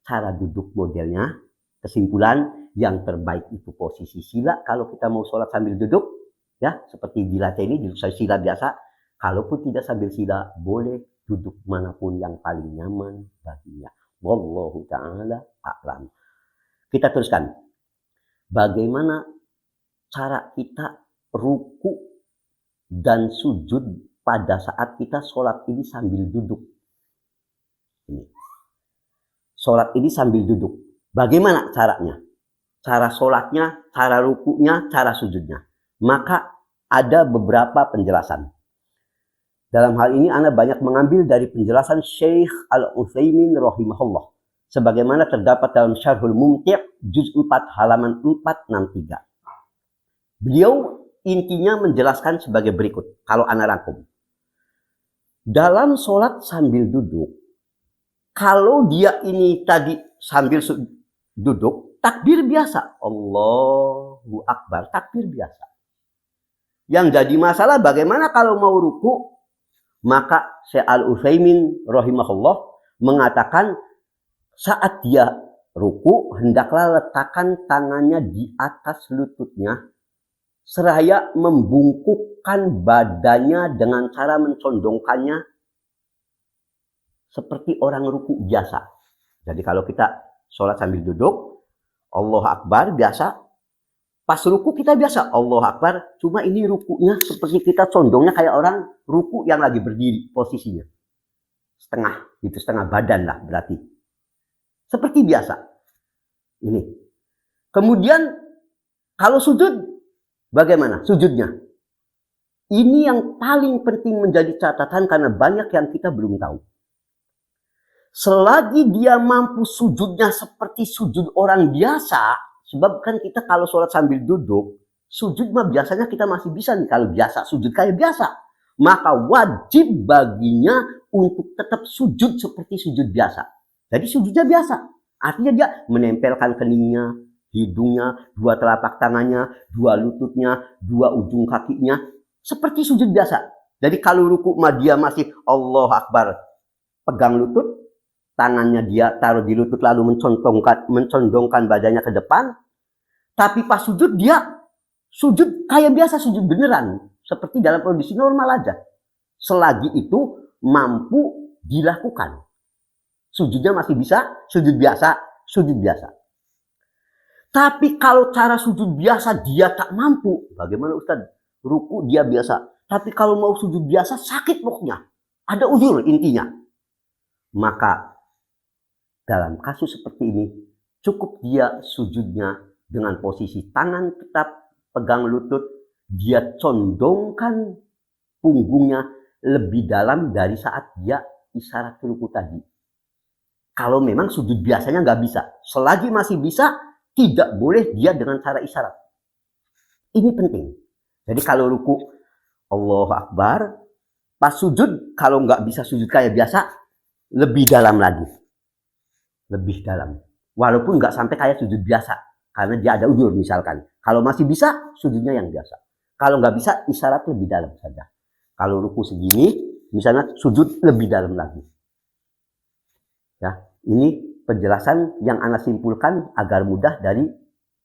cara duduk modelnya, kesimpulan yang terbaik itu posisi sila. Kalau kita mau sholat sambil duduk, ya seperti di lantai ini, duduk sila biasa. Kalaupun tidak sambil sila, boleh duduk manapun yang paling nyaman baginya. Wallahu ta'ala a'lam. Kita teruskan. Bagaimana cara kita ruku dan sujud pada saat kita sholat ini sambil duduk. Ini. Sholat ini sambil duduk. Bagaimana caranya? Cara sholatnya, cara rukunya, cara sujudnya. Maka ada beberapa penjelasan. Dalam hal ini Anda banyak mengambil dari penjelasan Syekh Al-Utsaimin rahimahullah, sebagaimana terdapat dalam Syarhul Mumti' juz 4 halaman 463. Beliau intinya menjelaskan sebagai berikut, kalau Anda rangkum. Dalam sholat sambil duduk, kalau dia ini tadi sambil duduk, takbir biasa. Allahu Akbar, takbir biasa. Yang jadi masalah bagaimana kalau mau ruku? Maka Syekh Al-Utsaimin rahimahullah mengatakan saat dia ruku, hendaklah letakkan tangannya di atas lututnya, seraya membungkukkan badannya dengan cara mencondongkannya seperti orang ruku biasa. Jadi kalau kita sholat sambil duduk, Allahu Akbar biasa. Pas ruku kita biasa, Allahu Akbar. Cuma ini rukunya seperti kita condongnya kayak orang ruku yang lagi berdiri posisinya. Setengah, gitu setengah badan lah berarti. Seperti biasa. Ini. Kemudian kalau sujud, bagaimana sujudnya? Ini yang paling penting menjadi catatan karena banyak yang kita belum tahu. Selagi dia mampu sujudnya seperti sujud orang biasa, sebab kan kita kalau sholat sambil duduk, sujud mah biasanya kita masih bisa nih kalau biasa, sujud kayak biasa. Maka wajib baginya untuk tetap sujud seperti sujud biasa. Jadi sujudnya biasa. Artinya dia menempelkan keningnya, hidungnya, dua telapak tangannya, dua lututnya, dua ujung kakinya. Seperti sujud biasa. Jadi kalau ruku mah dia masih Allahu Akbar, pegang lutut, tangannya dia taruh di lutut lalu mencondongkan badannya ke depan. Tapi pas sujud dia sujud kayak biasa, sujud beneran. Seperti dalam kondisi normal aja. Selagi itu mampu dilakukan. Sujudnya masih bisa, sujud biasa, sujud biasa. Tapi kalau cara sujud biasa dia tak mampu, bagaimana Ustaz? ruku dia biasa. Tapi kalau mau sujud biasa sakit pokoknya. Ada uzur intinya. Maka dalam kasus seperti ini cukup dia sujudnya dengan posisi tangan tetap pegang lutut, dia condongkan punggungnya lebih dalam dari saat dia isyarat ruku tadi. Kalau memang sujud biasanya nggak bisa, selagi masih bisa, tidak boleh dia dengan cara isyarat. Ini penting. Jadi kalau ruku, Allahu Akbar, pas sujud, kalau nggak bisa sujud kayak biasa, lebih dalam lagi. Lebih dalam. Walaupun nggak sampai kayak sujud biasa, karena dia ada uzur misalkan. Kalau masih bisa, sujudnya yang biasa. Kalau nggak bisa, isyarat lebih dalam saja. Kalau ruku segini, misalnya sujud lebih dalam lagi. Ya, ini penjelasan yang Ana simpulkan agar mudah dari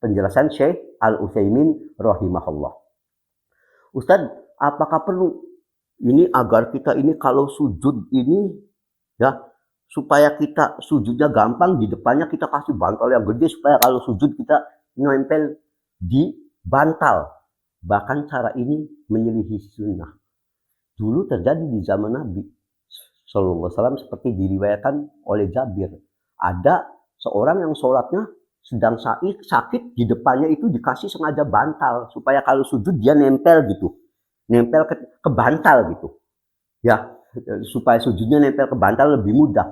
penjelasan Syekh Al-Utsaimin rahimahullah. Ustadz, apakah perlu ini agar kita ini kalau sujud ini ya supaya kita sujudnya gampang, di depannya kita kasih bantal yang gede supaya kalau sujud kita nempel di bantal. Bahkan cara ini menyelisihi sunnah. Dulu terjadi di zaman Nabi Sallallahu Alaihi Wasallam seperti diriwayatkan oleh Jabir. Ada seorang yang sholatnya sedang sakit, di depannya itu dikasih sengaja bantal supaya kalau sujud dia nempel gitu, nempel ke bantal gitu, ya supaya sujudnya nempel ke bantal lebih mudah.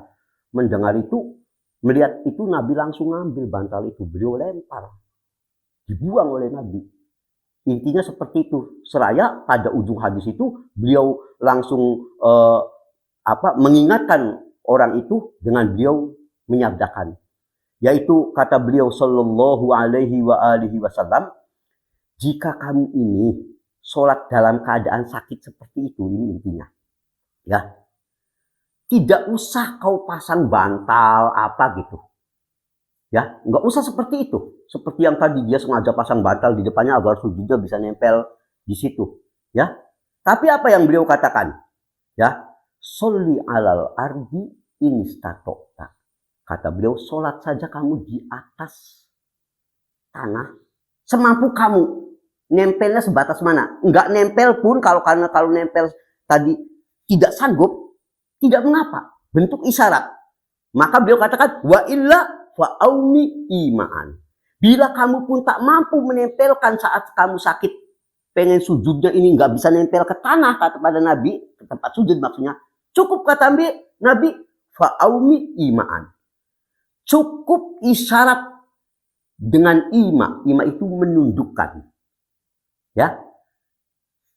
Mendengar itu, melihat itu Nabi langsung ngambil bantal itu, beliau lempar, dibuang oleh Nabi. Intinya seperti itu. Seraya pada ujung hadis itu beliau langsung mengingatkan orang itu dengan beliau menyabdakan, yaitu kata beliau sallallahu alaihi wasallam, jika kamu ini sholat dalam keadaan sakit seperti itu, ini intinya, ya tidak usah kau pasang bantal apa gitu, ya nggak usah seperti itu, seperti yang tadi dia sengaja pasang bantal di depannya agar sujudnya bisa nempel di situ, ya. Tapi apa yang beliau katakan, ya, sholli alal ardi inistatokta. Kata beliau, sholat saja kamu di atas tanah semampu kamu. Nempelnya sebatas mana? Enggak nempel pun, kalau nempel tadi tidak sanggup, tidak mengapa. Bentuk isyarat. Maka beliau katakan, wa illa fa'aumi imaan. Bila kamu pun tak mampu menempelkan saat kamu sakit, pengen sujudnya ini nggak bisa nempel ke tanah, kata pada Nabi, ke tempat sujud maksudnya, cukup kata Nabi, fa'aumi imaan. Cukup isyarat dengan ima. Ima itu menundukkan. Ya,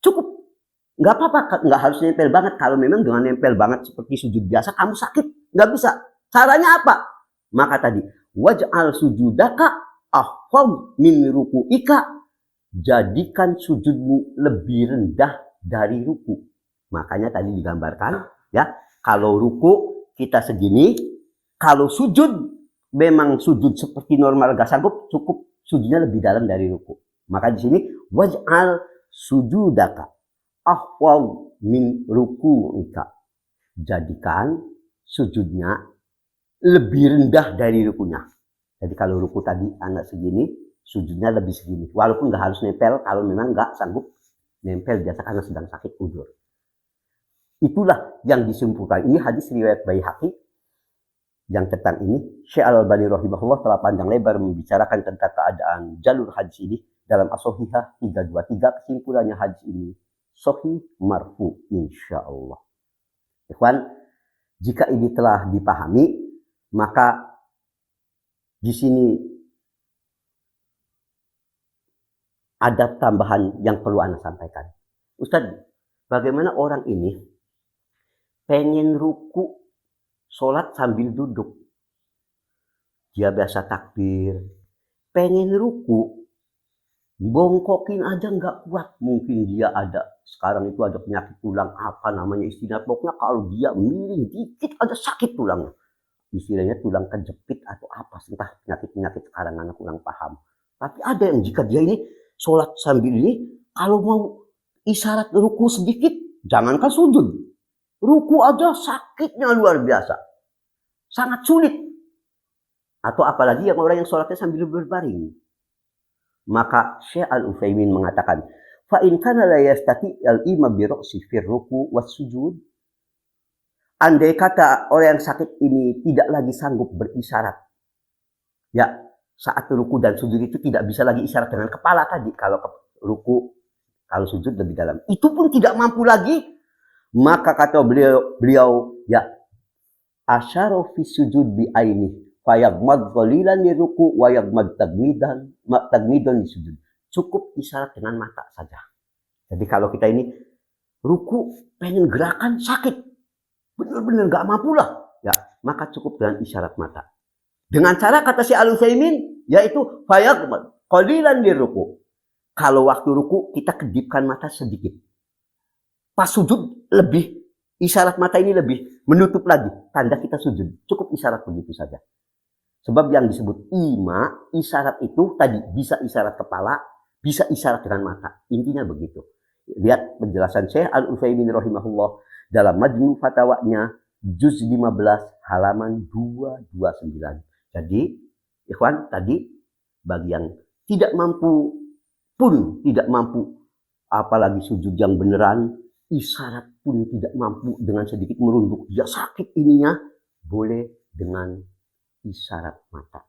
cukup. Nggak apa-apa, nggak harus nempel banget. Kalau memang dengan nempel banget seperti sujud biasa, kamu sakit, nggak bisa. Caranya apa? Maka tadi, waj'al sujudaka ahfam min ruku'ika. Jadikan sujudmu lebih rendah dari ruku. Makanya tadi digambarkan, ya, kalau ruku kita segini, kalau sujud memang sujud seperti normal gak sanggup, cukup sujudnya lebih dalam dari ruku. Maka di sini waj'al sujudaka ahwal min ruku'ika. Jadikan sujudnya lebih rendah dari rukunya. Jadi kalau ruku tadi anak segini, sujudnya lebih segini. Walaupun nggak harus nempel, kalau memang nggak sanggup nempel biasa karena sedang sakit uzur. Itulah yang disimpulkan. Ini hadis riwayat Baihaqi. Yang tentang ini, Syekh Al-Albani rahimahullah telah panjang lebar membicarakan tentang keadaan jalur hadis ini dalam As-Sahihah 323. Kesimpulannya hadis ini sahih marfu insyaallah. Ikhwan, jika ini telah dipahami, maka di sini ada tambahan yang perlu Anda sampaikan. Ustadz, bagaimana orang ini pengen ruku sholat sambil duduk? Dia biasa takbir, pengen ruku, bongkokin aja nggak kuat. Mungkin dia sekarang itu ada penyakit tulang, apa namanya istilahnya, pokoknya kalau dia miring dikit aja sakit tulangnya. Istilahnya tulang kejepit atau apa, entah penyakit-penyakit sekarang anak kurang paham. Tapi ada yang jika dia ini sholat sambil ini, kalau mau isyarat ruku sedikit, jangankan sujud, ruku aja sakitnya luar biasa, sangat sulit. Atau apalagi yang orang yang sholatnya sambil berbaring. Maka Syekh Al-Utsaimin mengatakan, Fa in kana la yastati al-imam bi ra'si fi ruku' was sujud. Andai kata orang yang sakit ini tidak lagi sanggup berisyarat, ya saat ruku dan sujud itu tidak bisa lagi isyarat dengan kepala tadi. Kalau ruku, kalau sujud lebih dalam, itu pun tidak mampu lagi, maka kata beliau ya asyara fi sujud bi aini fayagmad qalilan li ruku wa yagmad tagmidan di sujud. Cukup isyarat dengan mata saja. Jadi kalau kita ini ruku pengen gerakan sakit, benar-benar gak mampu lah, ya maka cukup dengan isyarat mata. Dengan cara kata si Al-Utsaimin yaitu fayagmad qalilan li ruku. Kalau waktu ruku kita kedipkan mata sedikit. Pas sujud lebih, isyarat mata ini lebih menutup lagi, tanda kita sujud. Cukup isyarat begitu saja. Sebab yang disebut isyarat itu tadi bisa isyarat kepala, bisa isyarat dengan mata. Intinya begitu. Lihat penjelasan Syekh Al-Utsaimin rahimahullah dalam Majmu' Fatawanya juz 15 halaman 229. Jadi, ikhwan, tadi bagi yang tidak mampu pun tidak mampu, apalagi sujud yang beneran, isyarat pun tidak mampu, dengan sedikit merunduk, dia sakit ininya, boleh dengan isyarat mata.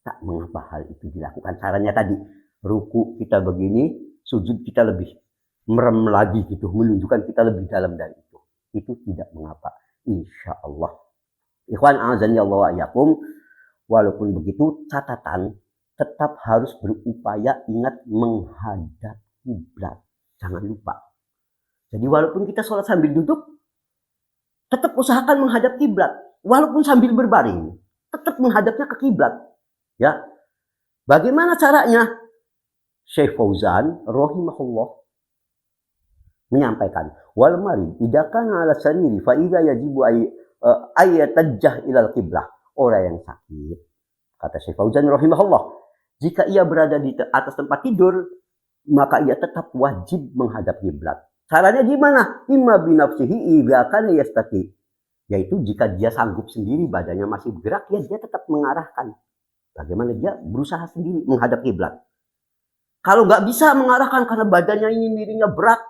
Tak mengapa hal itu dilakukan. Caranya tadi, ruku kita begini, sujud kita lebih merem lagi gitu, menunjukkan kita lebih dalam dari itu. Itu tidak mengapa, insya Allah. Ikhwan azani Allah wa iyyakum. Walaupun begitu, catatan tetap harus berupaya ingat menghadap kiblat. Jangan lupa. Jadi walaupun kita sholat sambil duduk, tetap usahakan menghadap kiblat. Walaupun sambil berbaring, tetap menghadapnya ke kiblat. Ya, bagaimana caranya? Syekh Fauzan rahimahullah menyampaikan, wal marid idza kana ala sariri fa idza yajibu ayatajjah ilal qiblah. Orang yang sakit, kata Syekh Fauzan rahimahullah, jika ia berada di atas tempat tidur, maka ia tetap wajib menghadap kiblat. Caranya gimana? Imma binafsihi idza kana yastati. Yaitu jika dia sanggup sendiri, badannya masih bergerak, ya dia tetap mengarahkan. Bagaimana dia berusaha sendiri menghadap kiblat. Kalau nggak bisa mengarahkan karena badannya ini miringnya berat,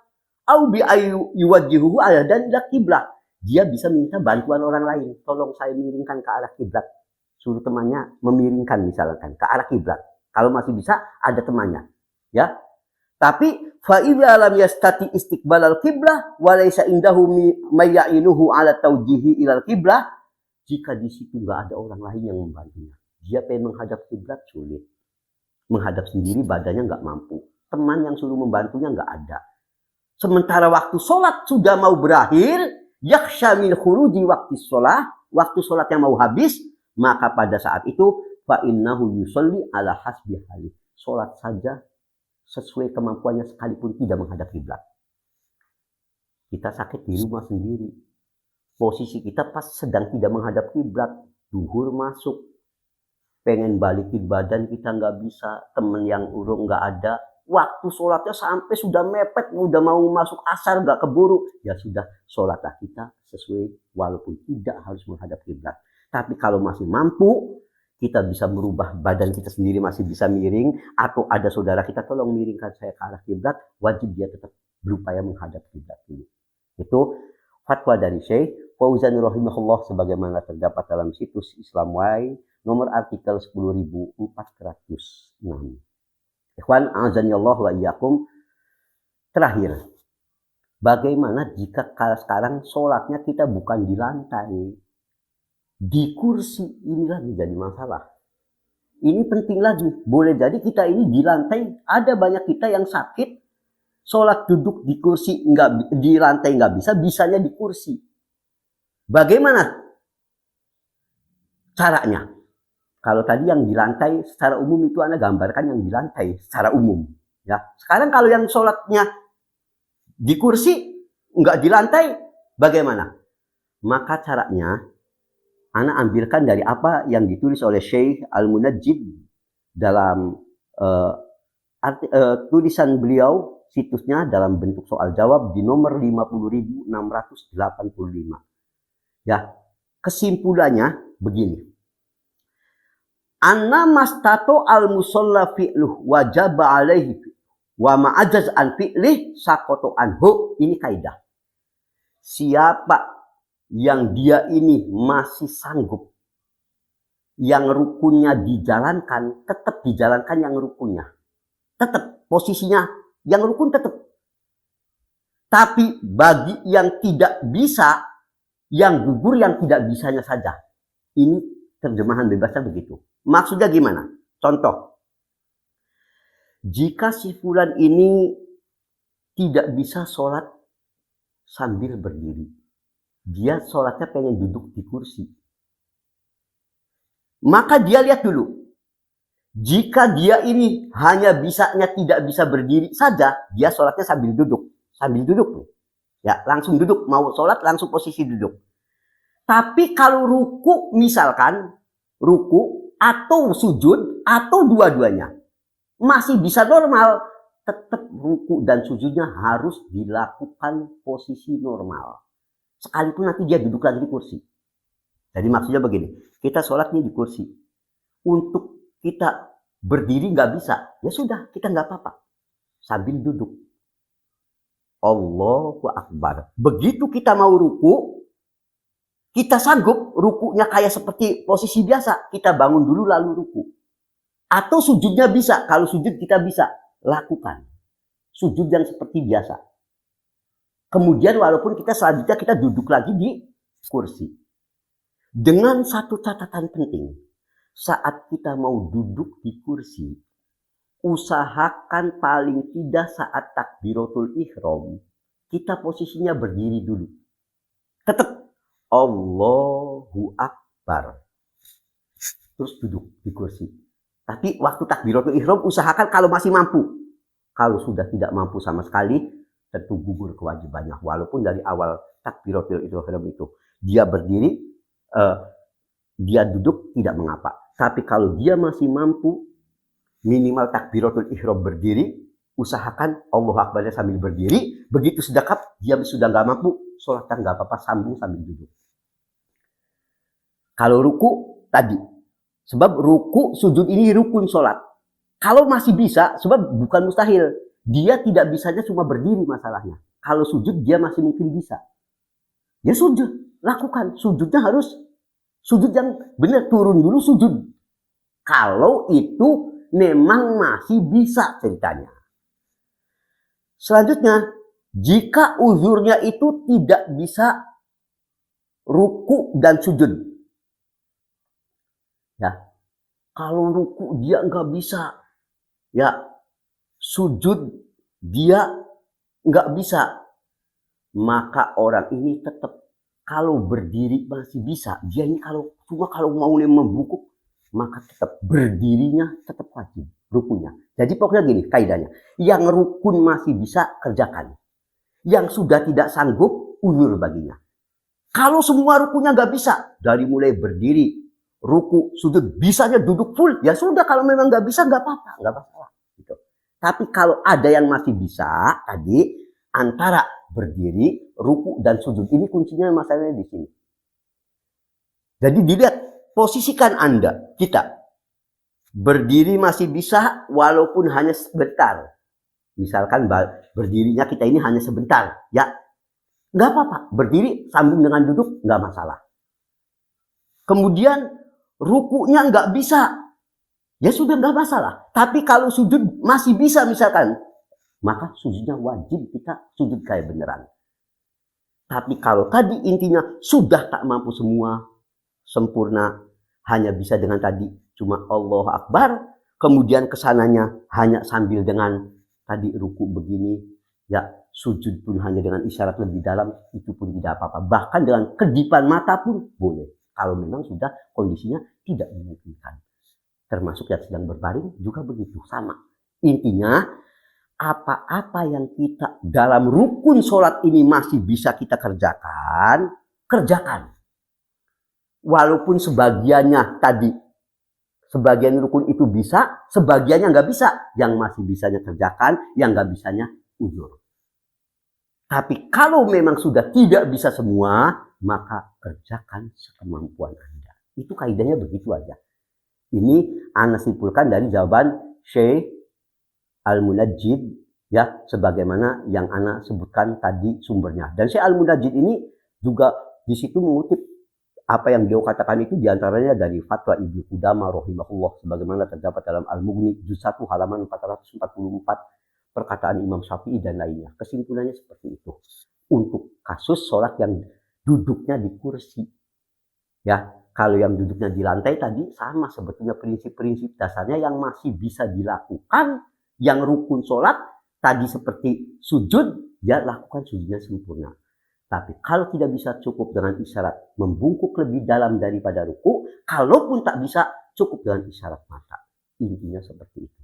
au bi ayu yuwajjihu ala dan ila kiblat, dia bisa minta bantuan orang lain. Tolong saya miringkan ke arah kiblat. Suruh temannya memiringkan misalkan ke arah kiblat. Kalau masih bisa, ada temannya. Ya. Tapi fa idza lam yastati istiqbalal qiblah wa laysa indahu mayya'inuhu ala tawjihi ilal qiblah, jika di situ enggak ada orang lain yang membantunya, dia pengen menghadap kiblat sulit. Menghadap sendiri badannya enggak mampu. Teman yang suruh membantunya enggak ada. Sementara waktu sholat sudah mau berakhir, yakhsha min khuruji waqti sholat, waktu sholatnya mau habis, maka pada saat itu fa innahu yusalli ala hasbi hali. Sholat saja sesuai kemampuannya sekalipun tidak menghadap kiblat. Kita sakit di rumah sendiri. Posisi kita pas sedang tidak menghadap kiblat, duhur masuk, pengen balikin badan kita nggak bisa, temen yang urung nggak ada, waktu sholatnya sampai sudah mepet, udah mau masuk asar nggak keburu, ya sudah sholatlah kita sesuai walaupun tidak harus menghadap kiblat. Tapi kalau masih mampu, kita bisa merubah badan kita sendiri, masih bisa miring, atau ada saudara kita tolong miringkan saya ke arah kiblat, wajib dia tetap berupaya menghadap kiblat dulu. Itu fatwa dari Syekh Fauzan rahimahullah sebagaimana terdapat dalam situs Islamway nomor artikel 10.406. Ikhwan azanillah wa iyyakum. Terakhir, bagaimana jika sekarang sholatnya kita bukan di lantai, di kursi? Inilah menjadi masalah. Ini penting lagi. Boleh jadi kita ini di lantai, ada banyak kita yang sakit, sholat duduk di kursi, enggak, di lantai nggak bisa, bisanya di kursi. Bagaimana caranya? Kalau tadi yang di lantai secara umum itu Anda gambarkan yang di lantai secara umum. Ya. Sekarang kalau yang sholatnya di kursi, enggak di lantai, bagaimana? Maka caranya, Anda ambilkan dari apa yang ditulis oleh Syekh Al-Munajjid dalam tulisan beliau, situsnya dalam bentuk soal jawab di nomor 50.685. Ya, kesimpulannya begini. Anna mastato al-musalla fi'luh wajaba alaihi. Wa ma'ajaz an fi'lih sakoto anhu. Ini kaidah. Siapa yang dia ini masih sanggup, yang rukunnya dijalankan, tetap dijalankan yang rukunnya. Tetap posisinya yang rukun tetap. Tapi bagi yang tidak bisa, yang gugur yang tidak bisanya saja. Ini terjemahan bebasnya begitu. Maksudnya gimana? Contoh. Jika si fulan ini tidak bisa sholat sambil berdiri. Dia sholatnya pengen duduk di kursi. Maka dia lihat dulu. Jika dia ini hanya bisanya tidak bisa berdiri saja, dia sholatnya sambil duduk. Sambil duduk. Ya, langsung duduk. Mau sholat langsung posisi duduk. Tapi kalau ruku misalkan, ruku atau sujud atau dua-duanya masih bisa normal, tetap ruku dan sujudnya harus dilakukan posisi normal. Sekalipun nanti dia duduk lagi di kursi. Jadi maksudnya begini, kita sholat nih di kursi. Untuk kita berdiri nggak bisa, ya sudah, kita nggak apa-apa. Sambil duduk. Allahu Akbar. Begitu kita mau ruku, kita sanggup rukunya kayak seperti posisi biasa. Kita bangun dulu lalu ruku. Atau sujudnya bisa. Kalau sujud kita bisa lakukan. Sujud yang seperti biasa. Kemudian walaupun kita selanjutnya kita duduk lagi di kursi. Dengan satu catatan penting. Saat kita mau duduk di kursi, usahakan paling tidak saat takbiratul ihram, kita posisinya berdiri dulu. Tetap Allahu Akbar. Terus duduk di kursi. Tapi waktu takbiratul ihram usahakan kalau masih mampu. Kalau sudah tidak mampu sama sekali, tentu gugur kewajibannya. Walaupun dari awal takbiratul ihram itu dia berdiri, dia duduk tidak mengapa. Tapi kalau dia masih mampu, minimal takbiratul ihram berdiri, usahakan Allahu Akbarnya sambil berdiri. Begitu sedekap, dia sudah nggak mampu, sholatkan nggak apa-apa, sambung sambil duduk. Kalau ruku tadi, sebab ruku sujud ini rukun sholat. Kalau masih bisa, sebab bukan mustahil. Dia tidak bisanya cuma berdiri masalahnya. Kalau sujud dia masih mungkin bisa. Ya sujud, lakukan. Sujudnya harus sujud yang benar, turun dulu sujud. Kalau itu memang masih bisa ceritanya. Selanjutnya, jika uzurnya itu tidak bisa ruku dan sujud. Ya, kalau ruku dia nggak bisa, ya sujud dia nggak bisa, maka orang ini tetap kalau berdiri masih bisa. Dia ini kalau mau membungkuk, maka tetap berdirinya tetap wajib rukunya. Jadi pokoknya gini kaidahnya, yang rukun masih bisa kerjakan, yang sudah tidak sanggup uzur baginya. Kalau semua rukunya nggak bisa, dari mulai berdiri, ruku, sujud, bisanya duduk full, ya sudah. Kalau memang nggak bisa nggak apa-apa, nggak masalah. Gitu. Tapi kalau ada yang masih bisa, tadi antara berdiri, ruku dan sujud ini kuncinya masalahnya di sini. Jadi dilihat, posisikan Anda, kita berdiri masih bisa walaupun hanya sebentar. Misalkan berdirinya kita ini hanya sebentar, ya nggak apa-apa. Berdiri sambung dengan duduk nggak masalah. Kemudian rukunya nggak bisa, ya sudah nggak masalah. Tapi kalau sujud masih bisa misalkan, maka sujudnya wajib kita sujud kayak beneran. Tapi kalau tadi intinya sudah tak mampu semua sempurna, hanya bisa dengan tadi cuma Allahu Akbar, kemudian kesananya hanya sambil dengan tadi ruku begini, ya sujud pun hanya dengan isyarat lebih dalam, itu pun tidak apa-apa. Bahkan dengan kedipan mata pun boleh. Kalau memang sudah kondisinya tidak memungkinkan. Termasuk yang sedang berbaring juga begitu, sama. Intinya, apa-apa yang kita dalam rukun sholat ini masih bisa kita kerjakan, kerjakan. Walaupun sebagiannya tadi, sebagian rukun itu bisa, sebagiannya nggak bisa. Yang masih bisanya kerjakan, yang nggak bisanya uzur. Tapi kalau memang sudah tidak bisa semua, maka kerjakan sekemampuan Anda. Itu kaidahnya begitu aja. Ini Ana simpulkan dari jawaban Syekh Al-Munajjid Ya, sebagaimana yang ana sebutkan tadi sumbernya. Dan Syekh Al-Munajjid ini juga di situ mengutip apa yang beliau katakan itu diantaranya dari fatwa Ibnu Qudamah rahimahullah sebagaimana terdapat dalam Al-Mughni juz 1 halaman 444 perkataan Imam Syafi'i dan lainnya. Kesimpulannya seperti itu. Untuk kasus sholat yang duduknya di kursi. Ya, kalau yang duduknya di lantai tadi sama sebetulnya prinsip-prinsip dasarnya yang masih bisa dilakukan. Yang rukun sholat tadi seperti sujud, ya lakukan sujudnya sempurna. Tapi kalau tidak bisa cukup dengan isyarat membungkuk lebih dalam daripada ruku, kalaupun tak bisa cukup dengan isyarat mata. Intinya seperti itu.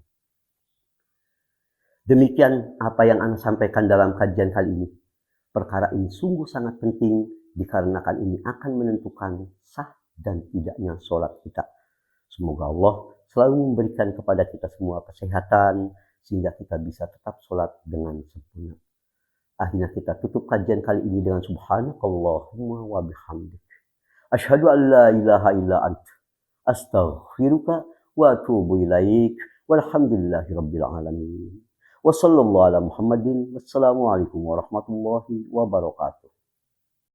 Demikian apa yang Anda sampaikan dalam kajian kali ini. Perkara ini sungguh sangat penting dikarenakan ini akan menentukan sah dan tidaknya sholat kita. Semoga Allah selalu memberikan kepada kita semua kesehatan sehingga kita bisa tetap sholat dengan sempurna. Akhirnya kita tutup kajian kali ini dengan subhanakallahumma wa bihamdik. Asyhadu an la ilaha illa anta. Astaghfiruka wa atubu ilaik. Walhamdulillahi rabbil alamin. Wa sallallahu ala Muhammadin. Wassalamualaikum warahmatullahi wabarakatuh.